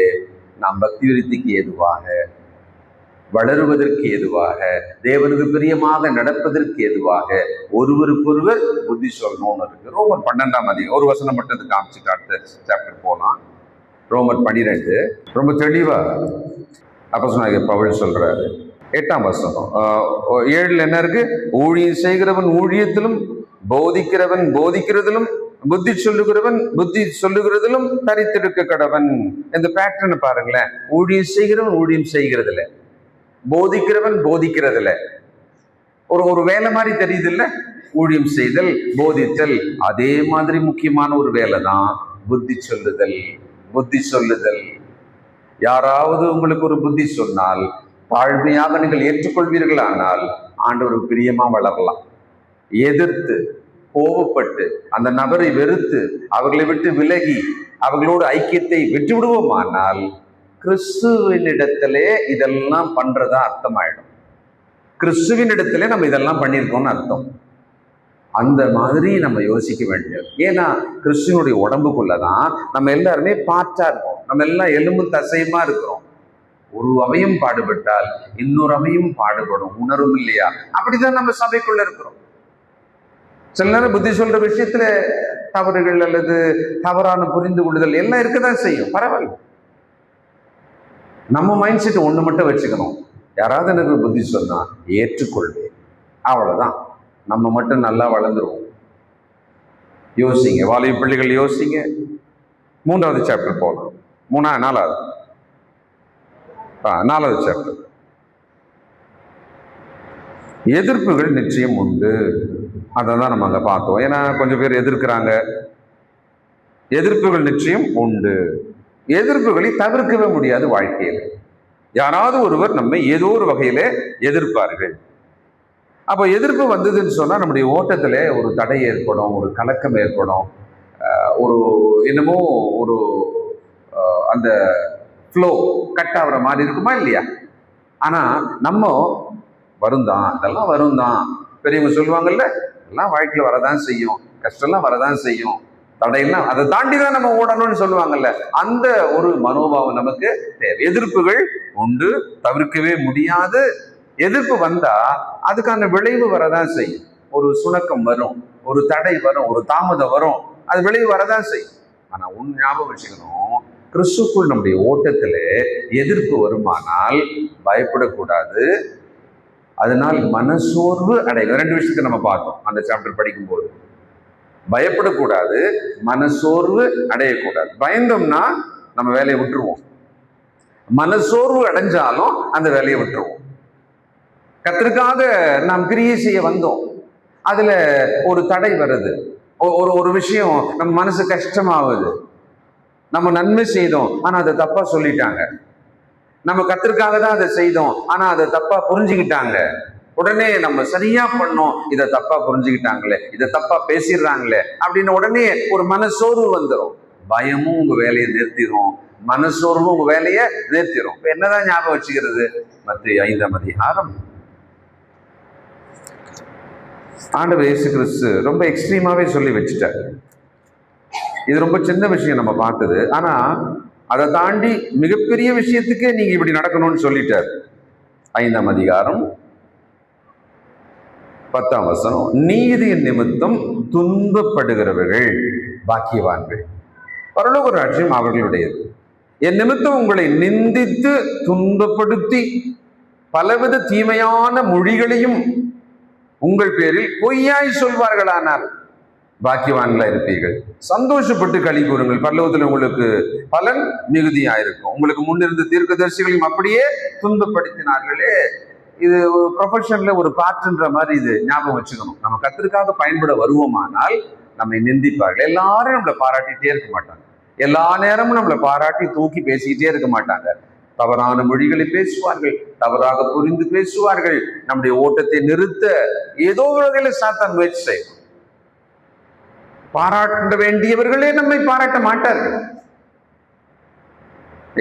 நாம் பக்தி விருத்திக்கு ஏதுவாக, வளருவதற்கு ஏதுவாக, தேவனுக்கு பிரியமாக நடப்பதற்கு ஏதுவாக ஒருவருக்கொருவர் புத்தி சொல்லணும்னு இருக்கு. ரோமர் 12ஆம் அதிகாரம் ஒரு வசனம் மட்டும் காமிச்சுட்டு அடுத்த சாப்டர் போலாம். ரோமர் 12 ரொம்ப தெளிவா அப்போஸ்தலனாகிய பவுல் சொல்றாரு. 8ஆம் வசனம் 7 என்ன இருக்கு? ஊழியம் செய்கிறவன் ஊழியத்திலும், போதிக்கிறவன் போதிக்கிறதிலும், புத்தி சொல்லுகிறவன் புத்தி சொல்லுகிறதிலும் தரித்திருக்க கடவன். இந்த பேட்டர்ன் பாருங்களேன். ஊழியம் செய்கிறவன் ஊழியம் செய்கிறதுல, போதிக்கிறவன் போதிக்கிறதுல. ஒரு வேலை மாதிரி தெரியுது இல்ல? ஊழியம் செய்தல், போதித்தல், அதே மாதிரி முக்கியமான ஒரு வேலை தான் புத்தி சொல்லுதல். புத்தி சொல்லுதல். யாராவது உங்களுக்கு ஒரு புத்தி சொன்னால் தாழ்மையாக நீங்கள் ஏற்றுக்கொள்வீர்கள். ஆனால் ஆண்டவருக்கு பிரியமா வளரலாம். எதிர்த்து கோபப்பட்டு அந்த நபரை வெறுத்து அவர்களை விட்டு விலகி அவர்களோடு ஐக்கியத்தை விட்டு விடுவோமானால் கிறிஸ்துவின் இடத்திலே இதெல்லாம் பண்றதா அர்த்தமாயிடும். கிறிஸ்துவின் இடத்திலே நம்ம இதெல்லாம் பண்ணியிருக்கோம்னு அர்த்தம். அந்த மாதிரி நம்ம யோசிக்க வேண்டியது. ஏன்னா கிறிஸ்துவனுடைய உடம்புக்குள்ளதான் நம்ம எல்லாருமே பார்ட்டா இருக்கோம். நம்ம எல்லாம் எலும்பும் தசையுமா இருக்கிறோம். ஒரு அவயம் பாடுபட்டால் இன்னொரு அவயம் பாடுபடும், உணரும் இல்லையா? அப்படிதான் நம்ம சபைக்குள்ள இருக்கிறோம். சில நேரம் புத்தி சொல்ற விஷயத்துல தவறுகள் அல்லது தவறான புரிந்து கொள்ளுதல் எல்லாம் இருக்கதான் செய்யும். பரவாயில்ல, நம்ம மைண்ட் செட் ஒண்ணு மட்டும் வச்சுக்கணும். யாராவது எனக்கு புத்தி சொன்னா ஏற்றுக்கொள்வேன், அவ்வளவுதான். நம்ம மட்டும் நல்லா வளர்ந்துருவோம். யோசிங்க, வாலிப பிள்ளைகள் யோசிங்க. 3வது சாப்டர் போகலாம். 4வது சாப்டர். எதிர்ப்புகள் நிச்சயம் உண்டு. அதை தான் நம்ம அங்கே பார்த்தோம். ஏன்னா கொஞ்சம் பேர் எதிர்க்கிறாங்க. எதிர்ப்புகள் நிச்சயம் உண்டு. எதிர்ப்புகளை தவிர்க்கவே முடியாது வாழ்க்கையில். யாராவது ஒருவர் நம்மை ஏதோ ஒரு வகையில எதிர்ப்பார்கள். அப்போ எதிர்ப்பு வந்ததுன்னு சொன்னா நம்முடைய ஓட்டத்துல ஒரு தடை ஏற்படும், ஒரு கலக்கம் ஏற்படும், ஒரு என்னமோ ஒரு அந்த ஃப்ளோ கட் ஆகிற மாதிரி இருக்குமா இல்லையா? ஆனா நம்ம வருந்தான், இதெல்லாம் வருந்தான். பெரியவங்க சொல்லுவாங்கல்ல, எல்லாம் வாழ்க்கையில் வரதான் செய்யும், கஷ்டம்லாம் வரதான் செய்யும், தடைன்னா அதை தாண்டி தான் நம்ம ஓடணும்னு சொல்லுவாங்கல்ல, அந்த ஒரு மனோபாவம் நமக்கு தேவை. எதிர்ப்புகள் உண்டு, தவிர்க்கவே முடியாது. எதிர்ப்பு வந்தா அதுக்கான விளைவு வரதான் செய்யும். ஒரு சுணக்கம் வரும், ஒரு தடை வரும், ஒரு தாமதம் வரும், அது விளைவு வரதான் செய்யும். ஆனா ஞாபகம் வச்சுக்கணும், கிறிஸ்துக்குள் நம்முடைய ஓட்டத்துல எதிர்ப்பு வருமானால் பயப்படக்கூடாது. அதனால் மனசோர்வு அடையும். 2 விஷயத்தை நம்ம பார்த்தோம் அந்த சாப்டர் படிக்கும்போது. பயப்படக்கூடாது, மனசோர்வு அடையக்கூடாது. பயந்தோம்னா நம்ம வேலையை விட்டுருவோம், மனசோர்வு அடைஞ்சாலும் அந்த வேலையை விட்டுருவோம். கர்த்தருக்காக நாம் கிரியை செய்ய வந்தோம், அதுல ஒரு தடை வருது, ஒரு விஷயம் நம்ம மனசு கஷ்டமாகுது. நம்ம நன்மை செய்தோம் ஆனா அதை தப்பா சொல்லிட்டாங்க. நம்ம கர்த்தருக்காக தான் அதை செய்தோம் ஆனா அதை தப்பா புரிஞ்சுக்கிட்டாங்க. உடனே நம்ம சரியா பண்ணோம், இதை தப்பா புரிஞ்சுக்கிட்டாங்களே, இதை தப்பா பேசிடுறாங்களே அப்படின்னு உடனே ஒரு மனசோர்வு வந்துடும். பயமும் உங்க வேலையை நிறுத்திடும், மனசோர்வும் உங்க வேலையை நிறுத்திடும். இப்ப என்னதான் ஞாபகம் வச்சுக்கிறது? மத்தேயு 5ஆம் அதிகாரம் ஆண்டவர் இயேசு கிறிஸ்து ரொம்ப எக்ஸ்ட்ரீமாவே சொல்லி வச்சுட்டார். இது ரொம்ப சின்ன விஷயம் நம்ம பார்த்தது, ஆனா அதை தாண்டி மிகப்பெரிய விஷயத்துக்கே நீங்க இப்படி நடக்கணும்னு சொல்லிட்டார். 5ஆம் அதிகாரம் 10ஆம் வசனம், நீதியின் நிமித்தம் துன்பப்படுகிறவர்கள் பாக்கியவான்கள், பரலோக ராஜ்யம் அவர்களுடையது. என் நிமித்தம் உங்களை நிந்தித்து துன்பப்படுத்தி பலவித தீமையான மொழிகளையும் உங்கள் பேரில் பொய்யாய் சொல்வார்களானால் பாக்கியவான்களா இருப்பீர்கள். சந்தோஷப்பட்டு களி கூறுங்கள், பரலோகத்தில் உங்களுக்கு பலன் மிகுதியாயிருக்கும். உங்களுக்கு முன்னிருந்த தீர்க்கதரிசிகளையும் அப்படியே துன்பப்படுத்தினார்களே. இது ஒரு ப்ரொஃபஷன்ல ஒரு பாட்டுன்ற மாதிரி இது ஞாபகம் வச்சுக்கணும். நம்ம கர்த்தருக்காக பயன்பட வருவோமானால் நம்மை நிந்திப்பார்கள். எல்லாரும் நம்மளை பாராட்டிட்டே இருக்க மாட்டாங்க, எல்லா நேரமும் நம்மளை பாராட்டி தூக்கி பேசிக்கிட்டே இருக்க மாட்டாங்க. தவறான மொழிகளை பேசுவார்கள், தவறாக புரிந்து பேசுவார்கள். நம்முடைய ஓட்டத்தை நிறுத்த ஏதோ ஒரு வகையில சாத்தான் முயற்சி செய்யும். பாராட்ட வேண்டியவர்களே நம்மை பாராட்ட மாட்டார்கள்.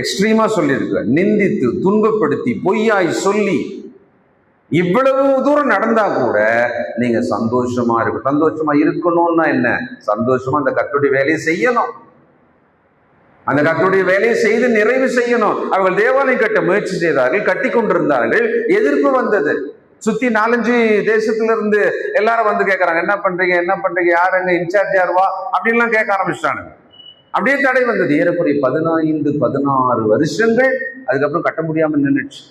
எக்ஸ்ட்ரீமா சொல்லியிருக்க, நிந்தித்து துன்பப்படுத்தி பொய்யாய் சொல்லி இவ்வளவு தூரம் நடந்தா கூட நீங்க சந்தோஷமா இருக்கு. சந்தோஷமா இருக்கணும்னா என்ன? சந்தோஷமா அந்த கர்த்தருடைய வேலையை செய்யணும், அந்த கர்த்தருடைய வேலையை செய்து நிறைவு செய்யணும். அவர்கள் தேவாலயம் கட்ட முயற்சி செய்தார்கள், கட்டி கொண்டிருந்தார்கள், எதிர்ப்பு வந்தது. சுத்தி 4-5 தேசத்துல இருந்து எல்லாரும் வந்து கேட்கறாங்க, என்ன பண்றீங்க என்ன பண்றீங்க, யார் எங்க இன்சார்ஜ் யாருவா அப்படின்லாம் கேட்க ஆரம்பிச்சிட்டானுங்க. அப்படியே தடை வந்தது. ஏறக்குறைய 15-16 வருஷங்கள் அதுக்கப்புறம் கட்ட முடியாம நின்றுச்சு.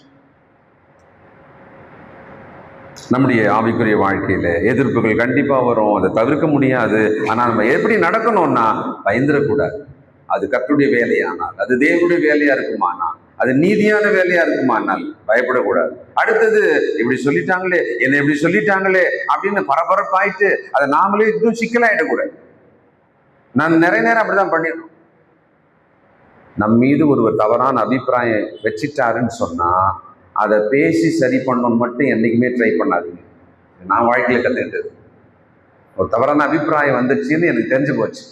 நம்முடைய ஆவிக்குரிய வாழ்க்கையில எதிர்ப்புகள் கண்டிப்பா வரும், அதை தவிர்க்க முடியாது. ஆனா நம்ம எப்படி நடக்கணும்னா பயந்துடக்கூடாது. அது கர்த்தருடைய வேலையானால், அது தேவனுடைய வேலையா இருக்குமானால், அது நீதியான வேலையா இருக்குமானால் பயப்படக்கூடாது. அடுத்தது இப்படி சொல்லிட்டாங்களே, என்னை இப்படி சொல்லிட்டாங்களே அப்படின்னு பரபரப்பாயிட்டு அதை நாமளே இன்னும் சிக்கலாயிடக்கூடாது. நான் நிறைய நேரம் அப்படிதான் பண்ணிடுறோம். நம் மீது ஒருவர் தவறான அபிப்பிராயம் வச்சிட்டாருன்னு சொன்னா அதை பேசி சரி பண்ணணும்னு மட்டும் என்னைக்குமே ட்ரை பண்ணாதீங்க. நான் வாழ்க்கையில கத்துக்கிட்டது. ஒரு தவறான அபிப்பிராயம் வந்துச்சுன்னு எனக்கு தெரிஞ்சு போச்சு,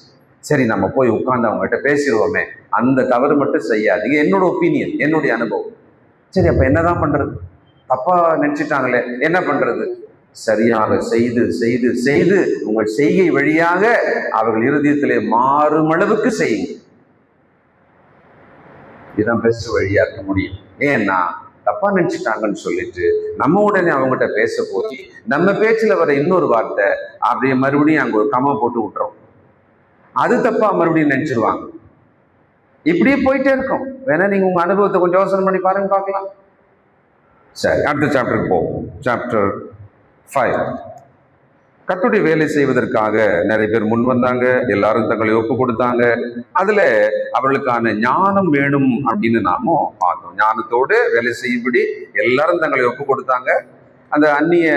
சரி நம்ம போய் உட்கார்ந்து அவங்ககிட்ட பேசிடுவோமே, அந்த தவறு மட்டும் செய்யாதீங்க. என்னோட ஒப்பீனியன், என்னுடைய அனுபவம். சரி அப்ப என்னதான் பண்றது? தப்பா நினைச்சிட்டாங்களே, என்ன பண்றது? சரியாக செய்து செய்து செய்து உங்கள் செய்கை வழியாக அவர்கள் இருதயத்திலே மாறும் அளவுக்கு செய்யுங்க. இதுதான் பெஸ்ட் வழியா இருக்க முடியும். ஏன்னா தப்பா நினைச்சிட்டாங்கன்னு சொல்லிட்டு நம்ம உடனே அவங்ககிட்ட பேச போய் நம்ம பேச்சுல வர இன்னொரு வார்த்தை அப்படியே மறுபடியும் அங்க ஒரு கம்மா போட்டு விட்டுறோம், அது தப்பா மறுபடியும் நினைச்சிருவாங்க. இப்படியே போயிட்டே இருக்கும். வேணா நீங்க உங்க அனுபவத்தை கொஞ்சம் யோசனை பண்ணி பாருங்க, பார்க்கலாம். சரி, அடுத்த சாப்டருக்கு போவோம். சாப்டர் 5. கர்த்தருடைய வேலை செய்வதற்காக நிறைய பேர் முன் வந்தாங்க, எல்லாரும் தங்களை ஒப்பு கொடுத்தாங்க. அதுல அவர்களுக்கான ஞானம் வேணும் அப்படின்னு நாமும் பார்த்தோம். ஞானத்தோடு வேலை செய்யும்படி எல்லாரும் தங்களை ஒப்பு கொடுத்தாங்க. அந்த அந்நிய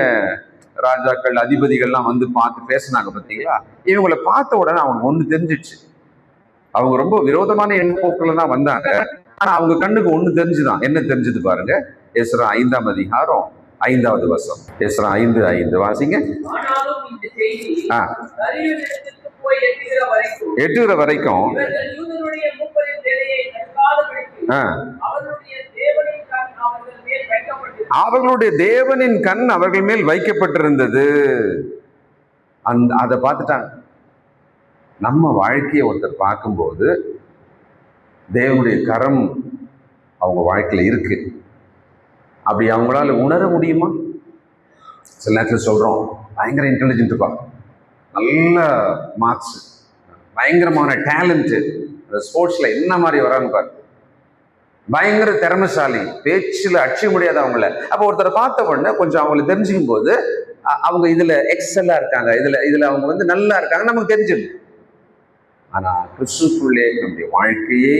ராஜாக்கள் அதிபதிகள்லாம் வந்து பார்த்து பேசினாங்க. பார்த்தீங்களா? இவங்களை பார்த்த உடனே அவங்க ஒண்ணு தெரிஞ்சிச்சு. அவங்க ரொம்ப விரோதமான எண்ணப்போக்குல தான் வந்தாங்க. ஆனா அவங்க கண்ணுக்கு ஒண்ணு தெரிஞ்சுதான். என்ன தெரிஞ்சது பாருங்க. எஸ்ரா 5ஆம் அதிகாரம் 5வது வசனம். எஸ்ரா 5:5 வாசிங்க. எட்டுகிற வரைக்கும் அவர்களுடைய தேவனின் கண் அவர்கள் மேல் வைக்கப்பட்டிருந்தது. அதை பார்த்துட்டாங்க. நம்ம வாழ்க்கையை ஒருத்தர் பார்க்கும்போது தேவனுடைய கரம் அவங்க வாழ்க்கையில் இருக்கு. அப்படி அவங்களால உணர முடியுமா? சில நேரத்தில் சொல்கிறோம், பயங்கர இன்டெலிஜென்ட் இருப்பாங்க, நல்ல மார்க்ஸ், பயங்கரமான டேலண்ட்டு, அந்த ஸ்போர்ட்ஸில் என்ன மாதிரி வராங்க பாரு, பயங்கர திறமைசாலி, பேச்சில் அடிச்சு முடியாத அவங்கள. அப்போ ஒருத்தரை பார்த்த உடனே கொஞ்சம் அவங்களை தெரிஞ்சுக்கும் போது அவங்க இதில் எக்ஸலாக இருக்காங்க, இதில் அவங்க வந்து நல்லா இருக்காங்க நமக்கு தெரிஞ்சிடும். ஆனால் கிறிஸ்துக்குள்ளே நம்முடைய வாழ்க்கையை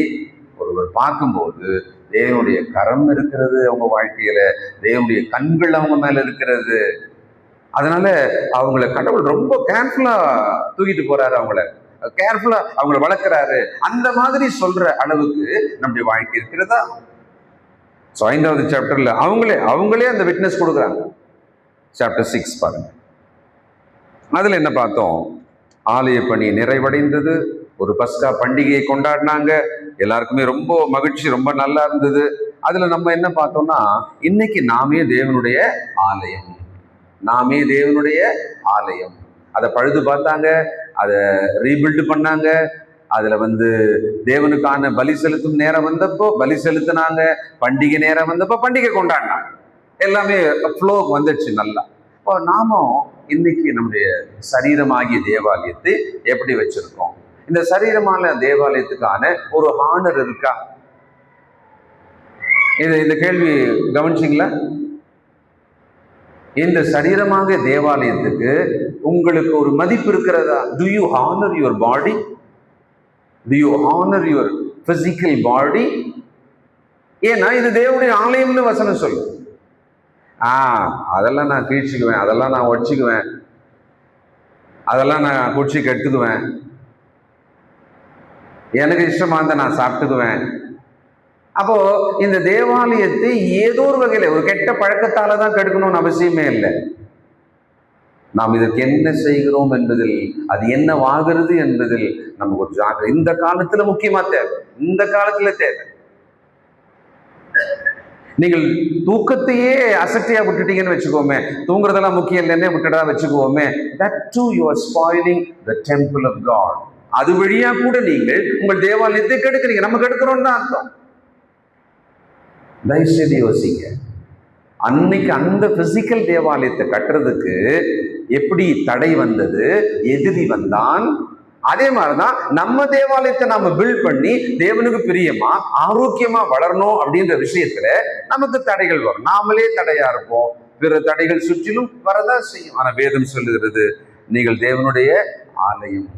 ஒருவர் பார்க்கும்போது தேவனுடைய கரம் இருக்கிறது அவங்க வாழ்க்கையில, தேவனுடைய கண்கள் அவங்க மேல இருக்கிறது. அதனால அவங்கள கடவுள் ரொம்ப கேர்ஃபுல்லா தூக்கிட்டு போறாரு, அவங்கள கேர்ஃபுல்லா அவங்கள வளர்க்கிறாரு. அந்த மாதிரி சொல்ற அளவுக்கு நம்முடைய வாழ்க்கை இருக்கிறதா? 5வது சாப்டர்ல அவங்களே அந்த விட்னஸ் கொடுக்குறாங்க. சாப்டர் 6 பாருங்க. அதுல என்ன பார்த்தோம்? ஆலய பணி நிறைவடைந்தது, ஒரு பஸ்கா பண்டிகையை கொண்டாடினாங்க, எல்லாருக்குமே ரொம்ப மகிழ்ச்சி, ரொம்ப நல்லா இருந்தது. அதுல நம்ம என்ன பார்த்தோம்னா, இன்னைக்கு நாமே தேவனுடைய ஆலயம், நாமே தேவனுடைய ஆலயம். அதை பழுது பார்த்தாங்க, அதை ரீபில்டு பண்ணாங்க. அதுல வந்து தேவனுக்கான பலி செலுத்தும் நேரம் வந்தப்போ பலி செலுத்தினாங்க, பண்டிகை நேரம் வந்தப்போ பண்டிகை கொண்டாடினாங்க. எல்லாமே ஃப்ளோ வந்துடுச்சு நல்லா. இப்போ நாமும் இன்னைக்கு நம்முடைய சரீரமாகிய தேவாலயத்தை எப்படி வச்சிருக்கோம்? இந்த சரீரமான தேவாலயத்துக்கான ஒரு ஹானர் இருக்கா? இந்த கேள்வி கவனிச்சிங்களா? இந்த சரீரமாக தேவாலயத்துக்கு உங்களுக்கு ஒரு மதிப்பு இருக்கிறதா? Do you honour your body? Do you honour your physical body? ஏன்னா இது தேவனுடைய ஆலயம்னு வசனம் சொல்லு. அதெல்லாம் நான் கீழ்ச்சிக்குவேன், அதெல்லாம் நான் ஒடிச்சுக்குவேன், அதெல்லாம் நான் குடிச்சு கெடுத்துக்குவேன், எனக்கு இஷ்டமா இருந்தா நான் சாப்பிட்டுக்குவேன். அப்போ இந்த தேவாலயத்தை ஏதோ ஒரு வகையில ஒரு கெட்ட பழக்கத்தால தான் கெடுக்கணும்னு அவசியமே இல்லை. நாம் இதற்கு என்ன செய்கிறோம் என்பதில், அது என்ன ஆகிறது என்பதில் நமக்கு ஒரு ஜாக்கிரதை இந்த காலத்துல முக்கியமா தேவை. இந்த காலத்துல தேவை. நீங்கள் தூக்கத்தையே அசக்தியா விட்டுட்டீங்கன்னு வச்சுக்கோமே, தூங்குறதெல்லாம் முக்கியம் இல்லைன்னே விட்டுடா வச்சுக்கோமே, that too you are spoiling the temple of God. அது வழியா கூட நீங்கள் உங்கள் தேவாலயத்தை கெடுக்கிறீங்க. நம்ம கெடுக்கிறோம் தான் அர்த்தம். தயவுசெய்து யோசிங்க. அன்னைக்கு அந்த பிசிக்கல் தேவாலயத்தை கட்டுறதுக்கு எப்படி தடை வந்தது, எதிரி வந்தான், அதே மாதிரிதான் நம்ம தேவாலயத்தை நாம பில்ட் பண்ணி தேவனுக்கு பிரியமா ஆரோக்கியமா வளரணும் அப்படின்ற விஷயத்துல நமக்கு தடைகள் வரும். நாமளே தடையா இருப்போம், பிற தடைகள் சுற்றிலும் வரதான் செய்யும். ஆனா வேதம் சொல்லுகிறது, நீங்கள் தேவனுடைய ஆலயம்.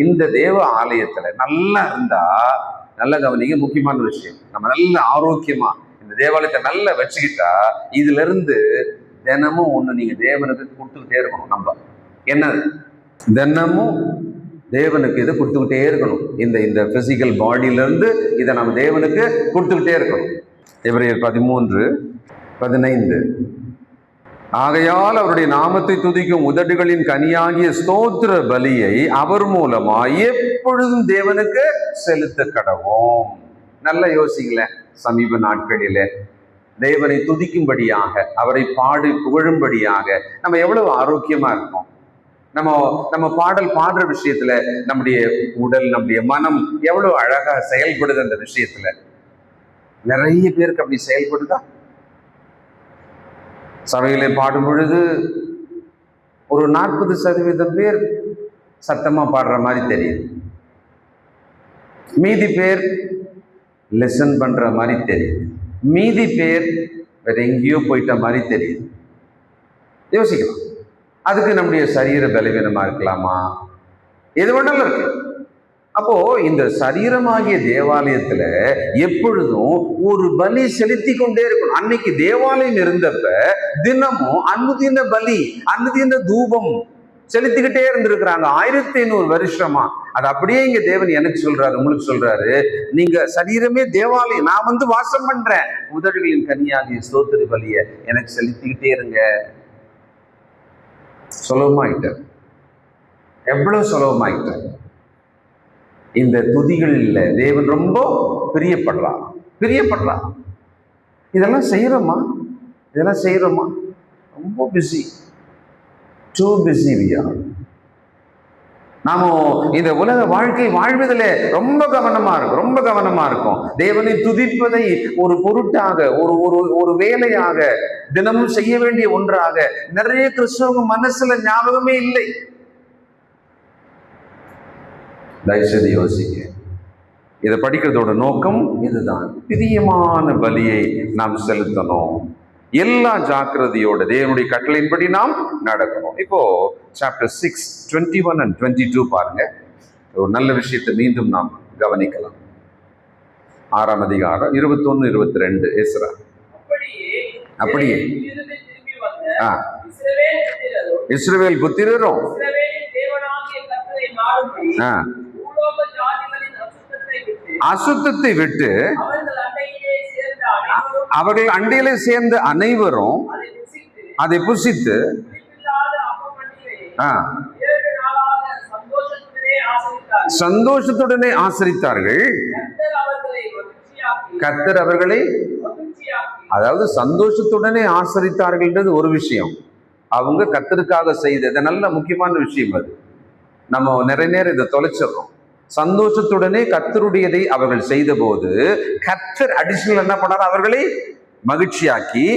இந்த தேவ ஆலயத்துல நல்லா இருந்தா, நல்ல கவனிங்க, முக்கியமான விஷயம், நம்ம நல்ல ஆரோக்கியமா இந்த தேவாலயத்தை நல்லா வச்சுக்கிட்டா, இதுல இருந்து தினமும் ஒண்ணு நீங்க தேவனுக்கு கொடுத்துக்கிட்டே இருக்கணும். நம்ம என்ன தினமும் தேவனுக்கு இதை கொடுத்துக்கிட்டே இருக்கணும். இந்த பிசிக்கல் பாடியில இருந்து இதை நம்ம தேவனுக்கு கொடுத்துக்கிட்டே இருக்கணும். எபிரேயர் 13:15 ஆகையால் அவருடைய நாமத்தை துதிக்கும் உதடுகளின் கனியாகிய ஸ்தோத்திர பலியை அவர் மூலமா எப்பொழுதும் தேவனுக்கு செலுத்த கடவோம். நல்லா யோசிங்களேன். சமீப நாட்களில தேவனை துதிக்கும்படியாக, அவரை பாடி புகழும்படியாக நம்ம எவ்வளவு ஆரோக்கியமா இருக்கோம். நம்ம பாடல் பாடுற விஷயத்துல நம்முடைய உடல், நம்முடைய மனம் எவ்வளவு அழகா செயல்படுது. அந்த விஷயத்துல நிறைய பேருக்கு அப்படி செயல்படுதா? சபையிலே பாடும் பொழுது ஒரு 40% பேர் சத்தமா பாடுற மாதிரி தெரியுது, மீதி பேர் லெசன் பண்ற மாதிரி தெரியுது, மீதி பேர் வேற எங்கேயோ போயிட்ட மாதிரி தெரியுது. யோசிக்கலாம். அதுக்கு நம்முடைய சரீர பலவீனமா இருக்கலாமா? எது வேணாலும் இருக்கு. அப்போ இந்த சரீரமாகிய தேவாலயத்துல எப்பொழுதும் ஒரு பலி செலுத்தி கொண்டே இருக்கணும். அன்னைக்கு தேவாலயம் இருந்தப்ப தினமும் அனுதின பலி, அனுதின தூபம் செலுத்திக்கிட்டே இருந்திருக்கிறாங்க 1500 வருஷமா. அது அப்படியே இங்க தேவன் எனக்கு சொல்றாரு, உங்களுக்கு சொல்றாரு, நீங்க சரீரமே தேவாலயம், நான் வந்து வாசம் பண்றேன், உதடுகளின் கனியாகிய ஸ்தோத்திர பலிய எனக்கு செலுத்திக்கிட்டே இருங்க. சுலபமாயிட்டார். எவ்வளவு சுலபமாயிட்டார். இந்த துதிகளில் தேவன் ரொம்ப பிரியப்படுறார். இதெல்லாம் செய்யறோமா? ரொம்ப busy, two busy we are. நாம இந்த உலக வாழ்க்கை வாழ்வதில் ரொம்ப கவனமா இருக்கும். தேவனை துதிப்பதை ஒரு பொருட்டாக, ஒரு ஒரு ஒரு வேலையாக, தினமும் செய்ய வேண்டிய ஒன்றாக நிறைய கிறிஸ்தவங்க மனசுல ஞாபகமே இல்லை. தயவுசெய்து யோசிங்க. இதை படிக்கிறதோட நோக்கம் இதுதான். பிரியமான பலியை நாம் செலுத்தணும். எல்லா ஜாக்கிரதையோட தேவனுடைய கட்டளையின்படி நாம் நடக்கணும். இப்போ சாப்டர் 6 21 and 22 பாருங்க. ஒரு நல்ல விஷயத்தை மீண்டும் நாம் கவனிக்கலாம். 6ஆம் அதிகாரம் 21 22 எஸ்ரா. அப்படியே இஸ்ரவேல் புத்திரரும் அசுத்தத்தை விட்டு அவர்கள் அண்டையிலே சேர்ந்த அனைவரும் அதை புசித்து சந்தோஷத்துடனே ஆசரித்தார்கள். கர்த்தர் அவர்களை, அதாவது சந்தோஷத்துடனே ஆசரித்தார்கள்ன்றது ஒரு விஷயம். அவங்க கர்த்தருக்காக செய்தது நல்ல முக்கியமான விஷயம். அது நம்ம நிறைய நேரம் இதை தொலைச்சிடறோம். சந்தோஷத்துடனே கர்த்தருடையதை அவர்கள் செய்த போது கர்த்தர் அடிஷனல் என்ன பண்ணார்? அவர்களை மகிழ்ச்சியாக்கி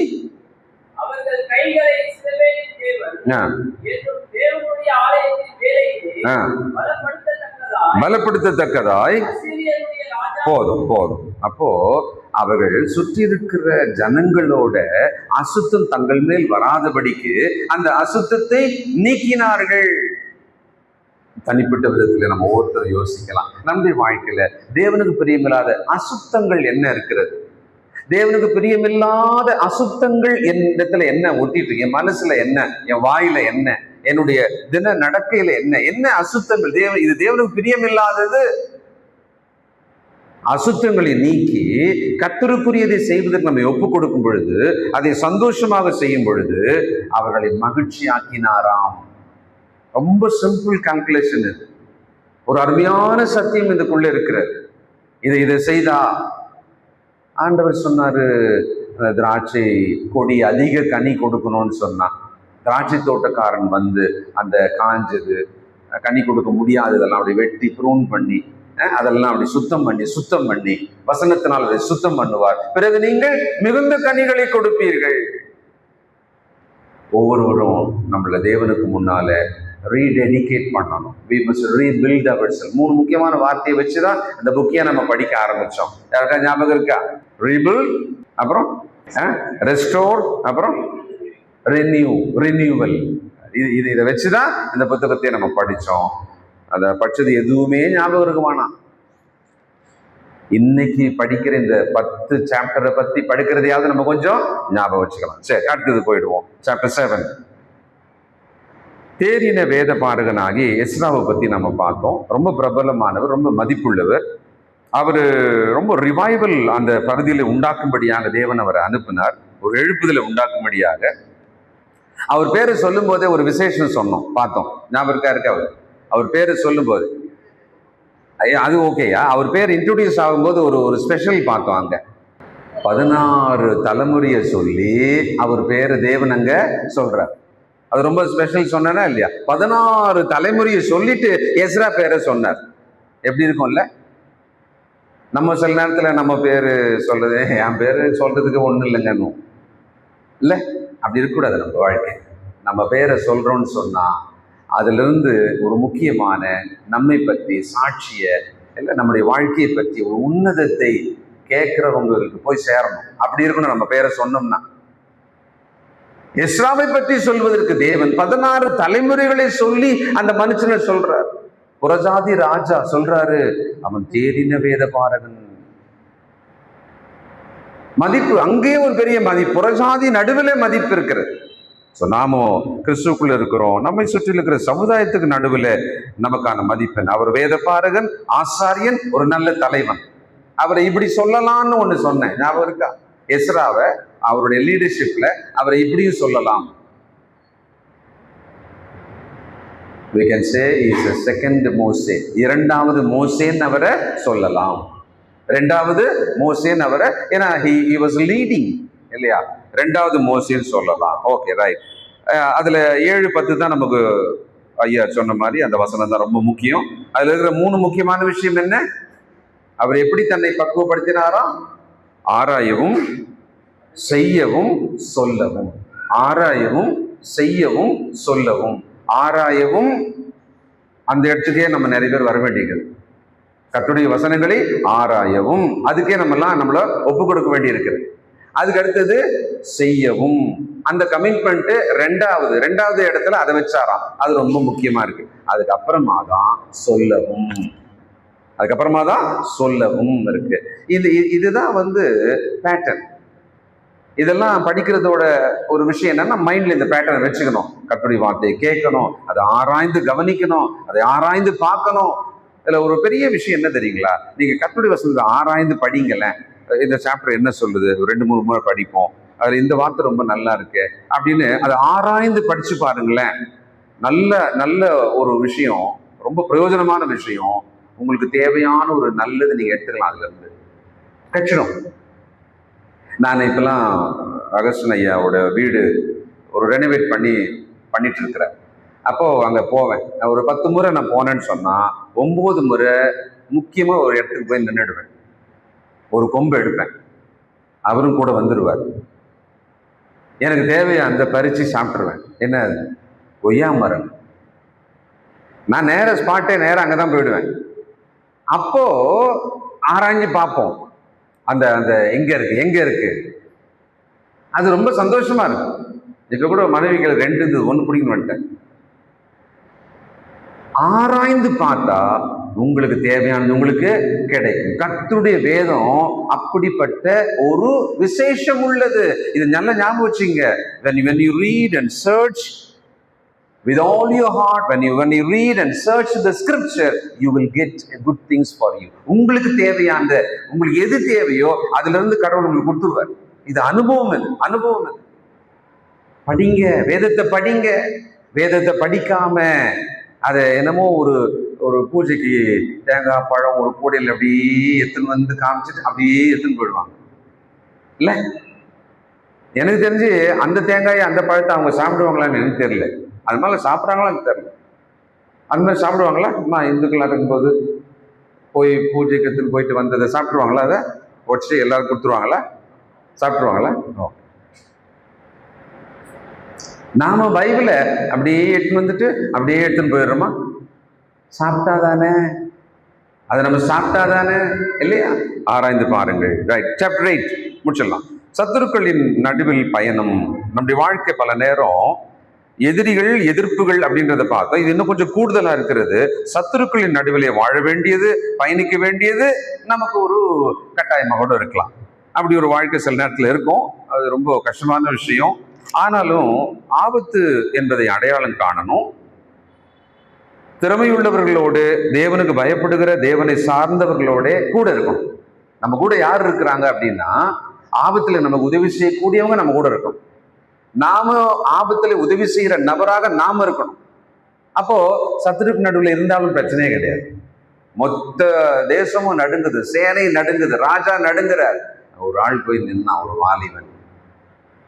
பலப்படுத்தத்தக்கதாய் போதும். அப்போ அவர்கள் சுற்றி இருக்கிற ஜனங்களோட அசுத்தம் தங்கள் மேல் வராதபடிக்கு அந்த அசுத்தத்தை நீக்கினார்கள். தனிப்பட்ட விதத்துல நம்ம ஒவ்வொருத்தரும் யோசிக்கலாம். நம்முடைய வாழ்க்கையில தேவனுக்கு பிரியமில்லாத அசுத்தங்கள் என்ன இருக்கிறது? தேவனுக்கு பிரியமில்லாத அசுத்தங்கள் என் இடத்துல என்ன ஒட்டிட்டு இருக்கு? என் மனசுல என்ன, என் வாயில என்ன, என்னுடைய தின நடக்கையில என்ன அசுத்தங்கள்? இது தேவனுக்கு பிரியமில்லாதது. அசுத்தங்களை நீக்கி கர்த்தருக்குரியதை செய்வதற்கு நம்ம ஒப்பு கொடுக்கும் பொழுது, அதை சந்தோஷமாக செய்யும் பொழுது அவர்களை மகிழ்ச்சியாக்கினாராம். ரொம்ப சிம்பிள் கால்குலேஷன் இது. ஒரு அருமையான சத்தியம் இதுக்குள்ள இருக்கிறது. இதை செய்தா ஆண்டவர் சொன்னாரு, திராட்சை கொடி அதிக கனி கொடுக்கணும்னு சொன்னான். திராட்சை தோட்டக்காரன் வந்து அந்த காஞ்சது, கனி கொடுக்க முடியாததெல்லாம் அப்படி வெட்டி ப்ரூன் பண்ணி, அதெல்லாம் அப்படி சுத்தம் பண்ணி வசனத்தினால் அதை சுத்தம் பண்ணுவார். பிறகு நீங்கள் மிகுந்த கனிகளை கொடுப்பீர்கள். ஒவ்வொருவரும் நம்மள தேவனுக்கு முன்னால ரீடெடிகேட் பண்ணணும். we must rebuild ourselves. 3 முக்கியமான வார்த்தையை வச்சுதான் அந்த புக்கையை நம்ம படிக்க ஆரம்பிச்சோம். யாருக்கா ஞாபகம் இருக்கா? ரீபில்ட், அப்புறம் ரெஸ்டோர், அப்புறம் ரினியூவல். இதை வச்சுதான் இந்த புத்தகத்தை நம்ம படிச்சோம். அதை படிச்சது எதுவுமே ஞாபகம் இருக்குமானா? இன்னைக்கு படிக்கிற இந்த 10 சாப்டரை பத்தி படிக்கிறதையாவது நம்ம கொஞ்சம் ஞாபகம் வச்சுக்கலாம். சரி, அடுத்தது போயிடுவோம். சாப்டர் 7. தேறின வேத பாரகனாகி எஸ்ராவை பத்தி நம்ம பார்த்தோம். ரொம்ப பிரபலமானவர், ரொம்ப மதிப்புள்ளவர். அவர் ரொம்ப ரிவைவல் அந்த பகுதியில் உண்டாக்கும்படியாக தேவன் அவரை அனுப்பினார். ஒரு எழுப்புதலை உண்டாக்கும்படியாக. அவர் பேரை சொல்லும் போதே ஒரு விசேஷம் சொன்னோம், பார்த்தோம். ஞாபகம் இருக்கா? அவர் பேரை சொல்லும் போது அது ஓகேயா? அவர் பேர் இன்ட்ரோடியூஸ் ஆகும்போது ஒரு ஸ்பெஷல் பார்த்தோம். அங்க 16 தலைமுறையை சொல்லி அவர் பேரை தேவன் அங்க சொல்றார். அது ரொம்ப ஸ்பெஷல் சொன்னா இல்லையா? 16 தலைமுறையை சொல்லிட்டு எஸ்ரா பேரை சொன்னார். எப்படி இருக்கும்ல? நம்ம சில நேரத்துல நம்ம பேரு சொல்றது, என் பேரு சொல்றதுக்கு ஒண்ணும் இல்லைங்க இல்ல, அப்படி இருக்கக்கூடாது. நம்ம வாழ்க்கை நம்ம பேரை சொல்றோம்னு சொன்னா அதுல இருந்து ஒரு முக்கியமான நம்மை பற்றி சாட்சிய, இல்லை நம்முடைய வாழ்க்கையை பற்றி ஒரு உன்னதத்தை கேட்கிறவங்களுக்கு போய் சேரணும். அப்படி இருக்கணும் நம்ம பேரை சொன்னோம்னா. எஸ்ராவை பற்றி சொல்வதற்கு தேவன் 16 தலைமுறைகளை சொல்லி அந்த மனுஷனை சொல்றார். புறஜாதி ராஜா சொல்றாரு, அவன் தேறின வேத பாரகன். மதிப்பு அங்கேயே ஒரு பெரிய மதிப்பு, புறஜாதி நடுவில் மதிப்பு இருக்கிறது. நாம கிறிஸ்துக்குள்ள இருக்கிறோம், நம்மை சுற்றி இருக்கிற சமுதாயத்துக்கு நடுவில் நமக்கான மதிப்பெண். அவர் வேத பாரகன், ஆசாரியன், ஒரு நல்ல தலைவன். அவரை இப்படி சொல்லலாம்னு ஒண்ணு சொன்னேன், ஞாபகம் இருக்கா? எஸ்ராவை அவருடைய லீடர்ஷிப்ல அவரை இப்படியும் சொல்லலாம். we can say he is a second Moses, இரண்டாவது மோசேன்னு அவரை சொல்லலாம். இரண்டாவது மோசேன்னு அவரை, ஏன்னா he was leading இல்லையா? இரண்டாவது மோசேன்னு சொல்லலாம். Okay, right. அதுல 7-10 தான் நமக்கு ஐயா சொன்ன மாதிரி அந்த வசனம் தான் ரொம்ப முக்கியம். அதுல இருக்கிற 3 முக்கியமான விஷயம் என்ன? அவர் எப்படி தன்னை பக்குவப்படுத்தினாராம்? ஆராயவும், செய்யவும், சொல்லவும். ஆராயவும், செய்யவும், சொல்லவும். ஆராயவும், அந்த இடத்துக்கே நம்ம நிறைய பேர் வர வேண்டியது. கர்த்தருடைய வசனங்களை ஆராயவும், அதுக்கே நம்மள ஒப்பு கொடுக்க வேண்டி இருக்கிறது. அதுக்கு அடுத்தது செய்யவும், அந்த கமிட்மெண்ட் ரெண்டாவது இடத்துல அதை வச்சாராம். அது ரொம்ப முக்கியமா இருக்கு. அதுக்கப்புறமா தான் சொல்லவும் இருக்கு. இதுதான் பேட்டர்ன். இதெல்லாம் படிக்கிறதோட ஒரு விஷயம் என்னன்னா, மைண்ட்ல இந்த பேட்டர்னை வச்சுக்கணும். கர்த்தருடைய வார்த்தையை கேட்கணும், அதை ஆராய்ந்து கவனிக்கணும், அதை ஆராய்ந்து பார்க்கணும். இதுல ஒரு பெரிய விஷயம் என்ன தெரியுங்களா? நீங்க கர்த்தருடைய வசனத்தை ஆராய்ந்து படிங்கல. இந்த சாப்டர் என்ன சொல்லுது, 2-3 முறை படிப்போம், அதுல இந்த வார்த்தை ரொம்ப நல்லா இருக்கு அப்படின்னு அதை ஆராய்ந்து படிச்சு பாருங்களேன். நல்ல நல்ல ஒரு விஷயம், ரொம்ப பிரயோஜனமான விஷயம், உங்களுக்கு தேவையான ஒரு நல்லது நீங்க எடுத்துக்கலாம். அதுல இருந்து கட்சிடும். நான் இப்பெல்லாம் அகஸ்டன் ஐயாவோட வீடு ஒரு ரெனோவேட் பண்ணிட்டு இருக்கிறேன். அப்போ அங்க போவேன். ஒரு 10 முறை நான் போனேன்னு சொன்னா 9 முறை முக்கியமா ஒரு இடத்துக்கு போய் நின்றுடுவேன். ஒரு கொம்பு எடுப்பேன், அவரும் கூட வந்துடுவார். எனக்கு தேவையை அந்த பறிச்சு சாப்பிட்டுருவேன். என்ன? கொய்யா மரம். நான் நேரம் அங்கதான் போயிடுவேன். அப்போ ஆராய்ஞ்சு பார்ப்போம், அந்த எங்க இருக்கு. அது ரொம்ப சந்தோஷமா இருக்கு. இப்ப கூட மனைவிகள் 2 1 பிடிக்கணும் வந்துட்டேன். ஆராய்ந்து பார்த்தா உங்களுக்கு தேவையானது உங்களுக்கு கிடைக்கும். கர்த்தருடைய வேதம் அப்படிப்பட்ட ஒரு விசேஷம் உள்ளது. இது நல்ல ஞாபகம் வச்சுங்க. when you read and search with all your heart, when you read and search the scripture, you will get good things for you. உங்களுக்கு தேவையான, உங்களுக்கு எது தேவையோ அதுல இருந்து கடவுள் உங்களுக்கு கொடுத்துருவார். இது அனுபவம். படிங்க, வேதத்தை படிக்காம அதை என்னமோ ஒரு பூஜைக்கு தேங்காய் பழம் ஒரு கூடையில் அப்படியே எடுத்துன்னு காமிச்சிட்டு அப்படியே எடுத்துன்னு போயிடுவாங்க. இல்ல, எனக்கு தெரிஞ்சு அந்த தேங்காயை அந்த பழத்தை அவங்க சாப்பிடுவாங்களான்னு எனக்கு தெரியல. அது மாதிரி சாப்பிட்றாங்களா எனக்கு தெரியல. அந்த மாதிரி சாப்பிடுவாங்களா? நான் இந்துக்களாக இருக்கும்போது போய் பூஜைக்கு எடுத்துன்னு போயிட்டு வந்ததை சாப்பிடுவாங்களா? அதை உடச்சிட்டு எல்லாரும் கொடுத்துருவாங்களா? சாப்பிட்ருவாங்களா? நாம பைபிளை அப்படியே எடுத்துன்னு போயிடுறோமா? அதை நம்ம சாப்பிட்டாதானே இல்லையா? ஆராய்ந்து பாருங்கள். ரைட், சாப்டர் 8 முடிச்சிடலாம். சத்துருக்களின் நடுவில் பயணம். நம்முடைய வாழ்க்கை பல நேரம் எதிரிகள், எதிர்ப்புகள் அப்படின்றத பார்த்தோம். இது இன்னும் கொஞ்சம் கூடுதலா இருக்கிறது. சத்துருக்களின் நடுவிலே வாழ வேண்டியது, பயணிக்க வேண்டியது நமக்கு ஒரு கட்டாயமாக கூட இருக்கலாம். அப்படி ஒரு வாழ்க்கை சில நேரத்தில் இருக்கும். அது ரொம்ப கஷ்டமான விஷயம். ஆனாலும் ஆபத்து என்பதை அடையாளம் காணணும். திறமையுள்ளவர்களோடு, தேவனுக்கு பயப்படுகிற, தேவனை சார்ந்தவர்களோட கூட இருக்கணும். நம்ம கூட யார் இருக்கிறாங்க அப்படின்னா, ஆபத்துல நமக்கு உதவி செய்யக்கூடியவங்க நம்ம கூட இருக்கணும். நாம ஆபத்துல உதவி செய்யற நபராக நாம இருக்கணும். அப்போ சத்துருக்கு நடுவில் இருந்தாலும் பிரச்சனையே கிடையாது. மொத்த தேசமும் நடுங்குது, சேனை நடுங்குது, ராஜா நடுங்குறார். ஒரு ஆள் போய் நின்னா, ஒரு வாலிபன்,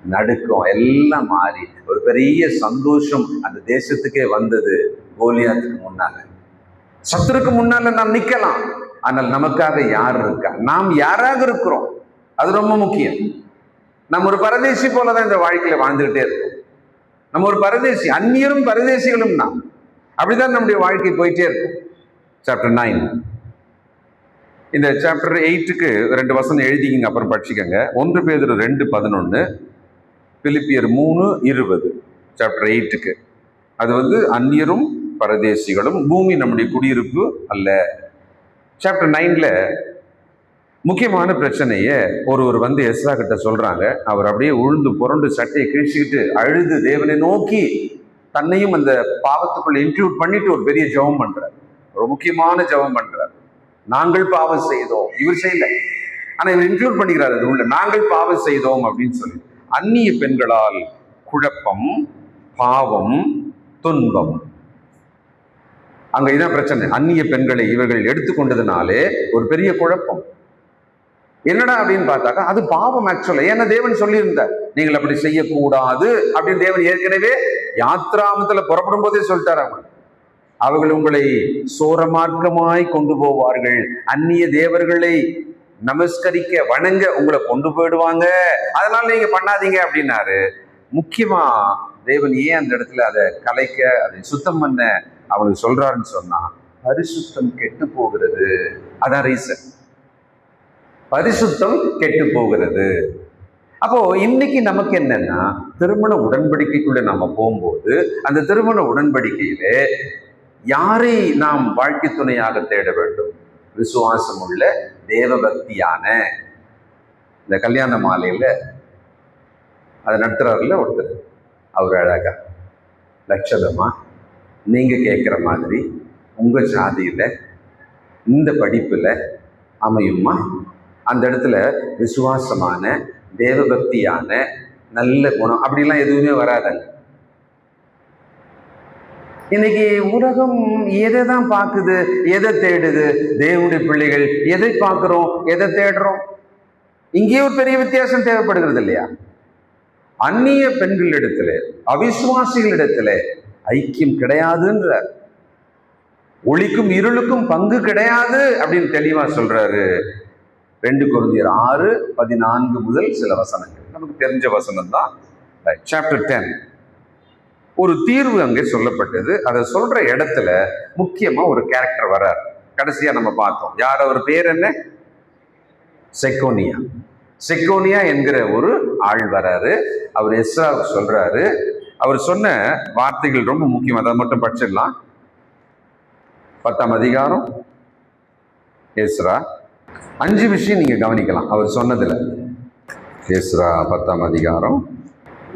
நடுக்கம் எல்லாம் மாறி ஒரு பெரிய சந்தோஷம் அந்த தேசத்துக்கே வந்தது. கோலியாத்துக்கு முன்னால, சத்துருக்கு முன்னால நாம் நிக்கலாம். ஆனால் நமக்காக யார் இருக்கா? நாம் யாராக இருக்கிறோம், அது ரொம்ப முக்கியம். நம்ம ஒரு பரதேசி போலதான் இந்த வாழ்க்கையில வாழ்ந்துகிட்டே இருக்கோம். நம்ம ஒரு பரதேசி, அந்நியரும் பரதேசிகளும் நாம். அப்படிதான் நம்முடைய வாழ்க்கை போயிட்டே இருக்கும். சாப்டர் 9. இந்த சாப்டர் 8க்கு 2 வசனம் எழுதிக்கிங்க, அப்புறம் படிச்சுக்கங்க. 1 பேதுரு 2:11, பிலிப்பியர் 3:20. சாப்டர் 8க்கு அது அந்நியரும் பரதேசிகளும், பூமி நம்முடைய குடியிருப்பு அல்ல. சாப்டர் 9ல முக்கியமான பிரச்சனைய ஒருவர் எஸ்ரா கிட்ட சொல்றாங்க. அவர் அப்படியே உழுந்து புரண்டு சட்டையை கிழிச்சுக்கிட்டு அழுது தேவனை நோக்கி தன்னையும் அந்த பாவத்துக்குள்ள இன்க்ளூட் பண்ணிட்டு ஒரு பெரிய ஜெபம் பண்றார். ஒரு முக்கியமான ஜெபம் பண்றார். நாங்கள் பாவம் செய்தோம், இவர் செய்யல, ஆனா இவர் இன்க்ளூட் பண்ணிக்கிறார் அது உள்ள. நாங்கள் பாவம் செய்தோம் அப்படின்னு சொல்லி, அந்நிய பெண்களால் குழப்பம், பாவம், துன்பம். அங்க இதான் பிரச்சனை. அந்நிய பெண்களை இவர்கள் எடுத்துக்கொண்டதுனாலே ஒரு பெரிய குழப்பம். என்னடா அப்படின்னு பார்த்தாக்கா அது பாவம் ஆக்சுவலா. ஏன்னா தேவன் சொல்லியிருந்தார், நீங்கள் அப்படி செய்யக்கூடாது அப்படின்னு. தேவன் ஏற்கனவே யாத்ராமத்துல புறப்படும் போதே சொல்லிட்டாரு. அவங்க அவர்கள் உங்களை சோரமார்க்கமாய் கொண்டு போவார்கள், அந்நிய தேவர்களை நமஸ்கரிக்க வணங்க உங்களை கொண்டு போயிடுவாங்க, அதனால நீங்க பண்ணாதீங்க அப்படின்னாரு. முக்கியமா தேவன் ஏன் அந்த இடத்துல அதை கலைக்க, அதை சுத்தம் பண்ண அவனுக்கு சொல்றாருன்னு சொன்னா, பரிசுத்தம் கெட்டு போகிறது. அதான் ரீசன், பரிசுத்தம் கெட்டு போகிறது. அப்போ இன்னைக்கு நமக்கு என்னன்னா, திருமண உடன்படிக்கைக்குள்ள நம்ம போகும்போது அந்த திருமண உடன்படிக்கையில யாரை நாம் வாழ்க்கை துணையாக தேட வேண்டும்? விசுவாசம் உள்ள தேவபக்தியான. இந்த கல்யாண மாலையில அதை நடத்துறாருல ஒருத்தர், அவர் அழகா லட்சணமா நீங்க கேட்குற மாதிரி உங்க ஜாதியில இந்த படிப்புல அமையுமா, அந்த இடத்துல விசுவாசமான தேவபக்தியான நல்ல குணம் அப்படிலாம் எதுவுமே வராதுங்க. இன்னைக்கு உலகம் எதை தான் பார்க்குது, எதை தேடுது? தேவனுடைய பிள்ளைகள் எதை பார்க்கிறோம், எதை தேடுறோம்? இங்கேயே ஒரு பெரிய வித்தியாசம் தேவைப்படுகிறது இல்லையா? அந்நிய பெண்களிடத்துல, அவிசுவாசிகளிடத்துல ஐக்கியம் கிடையாதுன்ற, ஒளிக்கும் இருளுக்கும் பங்கு கிடையாது அப்படின்னு தெளிவா சொல்றாரு. 2 கொரிந்தியர் 6:14 முதல் சில வசனங்கள் நமக்கு தெரிஞ்ச வசனம் தான். சாப்டர் 10 ஒரு தீர்வு அங்கே சொல்லப்பட்டது. அதை சொல்ற இடத்துல முக்கியமா ஒரு கேரக்டர் வர்றார். கடைசியா நம்ம பார்த்தோம், யார் அவர் பேர் என்ன? செக்கோனியா. செக்கோனியா என்கிற ஒரு ஆள் வராரு. அவர் எஸ்ராவுக்கு சொல்றாரு. அவர் சொன்ன வார்த்தைகள் ரொம்ப முக்கியம், அதை மட்டும் படிச்சிடலாம். 10ஆம் அதிகாரம் எஸ்ரா 5 விஷயம் நீங்க கவனிக்கலாம் அவர் சொன்னதுல. எஸ்ரா 10ஆம் அதிகாரம்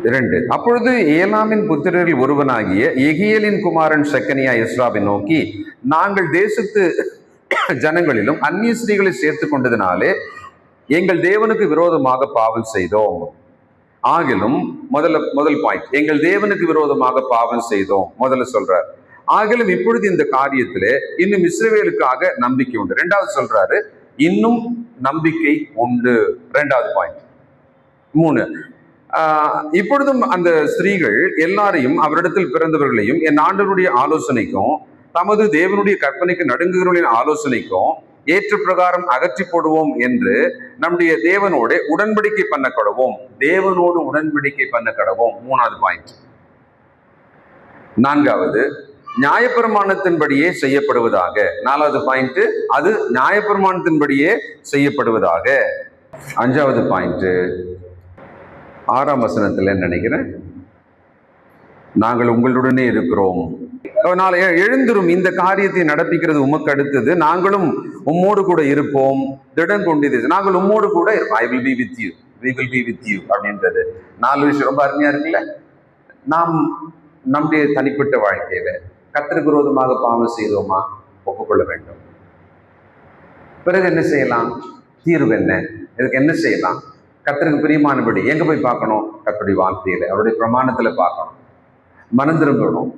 2. அப்பொழுது ஏலாமின் புத்திரரில் ஒருவனாகிய எகியலின் குமாரன் செக்கனியா எஸ்ராவை நோக்கி, நாங்கள் தேசத்து ஜனங்களிலும் அந்நிய ஸ்திரீகளை சேர்த்து கொண்டதினாலே எங்கள் தேவனுக்கு விரோதமாக பாவம் செய்தோம். ஆகிலும் முதல் பாயிண்ட், எங்கள் தேவனுக்கு விரோதமாக பாவம் செய்தோம். முதல்ல சொல்றார், ஆகிலும் இப்பொழுது இந்த காரியத்திலே இன்னும் இஸ்ரவேலுக்காக நம்பிக்கை உண்டு. 2வது சொல்றாரு, இன்னும் நம்பிக்கை உண்டு. 2வது பாயிண்ட். 3, இப்பொழுதும் அந்த ஸ்திரீகள் எல்லாரையும் அவரிடத்தில் பிறந்தவர்களையும் என் ஆண்டவருடைய ஆலோசனைக்கும் தமது தேவனுடைய கற்பனைக்கு நடுங்குகிறவர்களின் ஆலோசனைக்கும் ஏற்ற பிரகாரம் அகற்றி போடுவோம் என்று நம்முடைய தேவனோடு உடன்படிக்கை பண்ண கடவோம். தேவனோடு உடன்படிக்கை பண்ண கடவோம். 3வது பாயிண்ட். 4வது, நியாயப்பிரமாணத்தின்படியே செய்யப்படுவதாக. 4வது பாயிண்ட், அது நியாயப்பிரமாணத்தின்படியே செய்யப்படுவதாக. 5வது பாயிண்ட் 6ஆம் வசனத்துல நினைக்கிறேன், நாங்கள் உங்களுடனே இருக்கிறோம், நாளை எழுந்திரும், இந்த காரியத்தை நடப்பிக்கிறது உமக்கு அடுத்தது, நாங்களும் உம்மோடு கூட இருப்போம், திடம் கொண்டது, நாங்கள் உம்மோடு கூட இருப்போம். I will be with you, we will be with you அப்படின்றது 4 விஷயம் ரொம்ப அருமையா இருக்குல்ல. நாம் நம்முடைய தனிப்பட்ட வாழ்க்கையில கர்த்தருக்கு விரோதமாக பாவம் செய்தோமா, ஒப்புக்கொள்ள வேண்டும். பிறகு என்ன செய்யலாம்? தீர்வு என்ன? இதுக்கு என்ன செய்யலாம்? கர்த்தருக்கு பிரியமானபடி எங்க போய் பார்க்கணும்? கர்த்தருடைய வார்த்தையில, அவருடைய பிரமாணத்துல பார்க்கணும். மனம் திரும்பணும்.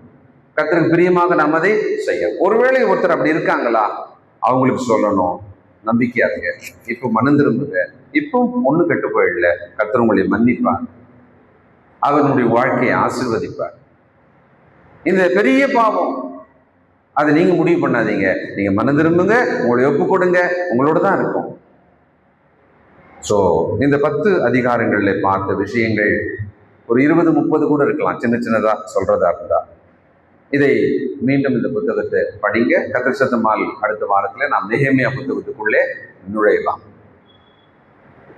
கர்த்தருக்கு பிரியமாக நம்ம அதை செய்யணும். ஒருவேளை ஒருத்தர் அப்படி இருக்காங்களா, அவங்களுக்கு சொல்லணும், நம்பிக்கையா இருங்க, இப்போ மனம் திரும்புங்க, இப்போ ஒண்ணு கெட்டு போயிடல, கர்த்தர் உங்களை மன்னிப்பார், அவனுடைய வாழ்க்கையை ஆசீர்வதிப்பார். இந்த பெரிய பாவம் அதை நீங்க முடிவு பண்ணாதீங்க, நீங்க மனம் திரும்புங்க, உங்களை ஒப்பு கொடுங்க, உங்களோட தான் இருக்கும். ஸோ இந்த 10 அதிகாரங்கள்ல பார்த்த விஷயங்கள் ஒரு 20-30 கூட இருக்கலாம், சின்ன சின்னதா சொல்றதா இருந்தா. இதை மீண்டும் இந்த புத்தகத்தை படிங்க. கர்த்தர் சத்தமால் அடுத்த வாரத்தில் நாம் நெகேமியா புத்தகத்துக்குள்ளே நுழையலாம்.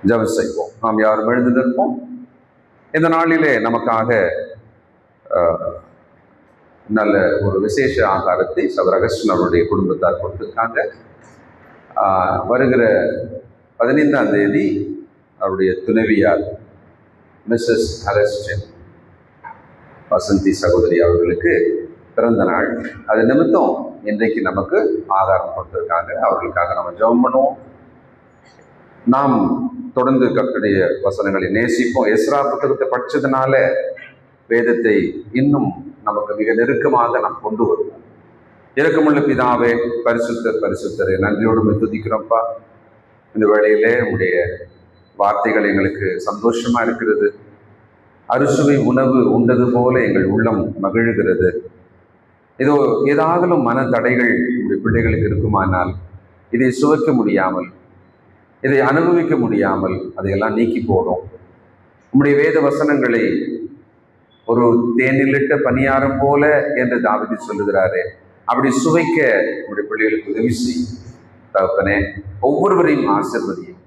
ஜெபம் செய்வோம். நாம் யாரும் எழுந்து நிற்போம். இந்த நாளிலே நமக்காக நல்ல ஒரு விசேஷ ஆகாரத்தை சகோதரர் அகஸ்டின் அவருடைய குடும்பத்தார் கொடுத்திருக்காங்க. வருகிற 15ஆம் தேதி அவருடைய துணைவியார் மிஸ்ஸஸ் அகஸ்டின் வசந்தி சகோதரி அவர்களுக்கு பிறந்த நாள். அது நிமித்தம் இன்றைக்கு நமக்கு ஆகாரம் கொடுத்திருக்காங்க. அவர்களுக்காக நம்ம ஜெபம் பண்ணுவோம். நாம் தொடர்ந்து கர்த்தருடைய வசனங்களை நேசிப்போம். எஸ்ரா புத்தகத்தை படிச்சதுனால வேதத்தை இன்னும் நமக்கு மிக நெருக்கமாக நாம் கொண்டு வருவோம். இரக்கமுள்ள பிதாவே, பரிசுத்தர் பரிசுத்தரை நன்றியோடு துதிக்கிறோம்ப்பா. இந்த வேளையிலே உங்களுடைய வார்த்தைகள் எங்களுக்கு சந்தோஷமா இருக்கிறது. அறுசுவை உணவு உண்டது போல எங்கள் உள்ளம் மகிழ்கிறது. இதோ ஏதாகலும் மன தடைகள் உங்களுடைய பிள்ளைகளுக்கு இருக்குமானால் இதை சுவைக்க முடியாமல், இதை அனுபவிக்க முடியாமல் அதையெல்லாம் நீக்கி போடும். உம்முடைய வேத வசனங்களை ஒரு தேனிலிட்ட பணியாரம் போல என்று தாவீது சொல்லுகிறாரு. அப்படி சுவைக்க உங்களுடைய பிள்ளைகளுக்கு உதவி செய்யும் தகப்பனே. ஒவ்வொருவரையும் ஆசீர்வதியும்.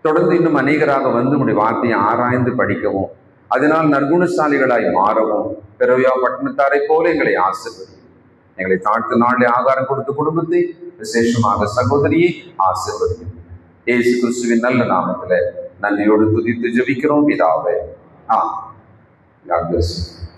தொடர்ந்து இன்னும் அநேகராக வந்து உடைய வார்த்தையை ஆராய்ந்து படிக்கவும், அதனால் நற்குணசாலிகளாய் மாறவும் பெரோயா பட்டணத்தாரை போல எங்களை ஆசீர்வதியும். எங்களை தாழ்த்து நாளை ஆகாரம் கொடுத்த குடும்பத்தை, விசேஷமாக சகோதரியை ஆசீர்வதியும். இயேசு கிறிஸ்துவின் நல்ல நாமத்தில் நன்றியோடு துதித்து ஜெபிக்கிறோம் பிதாவே. God bless you.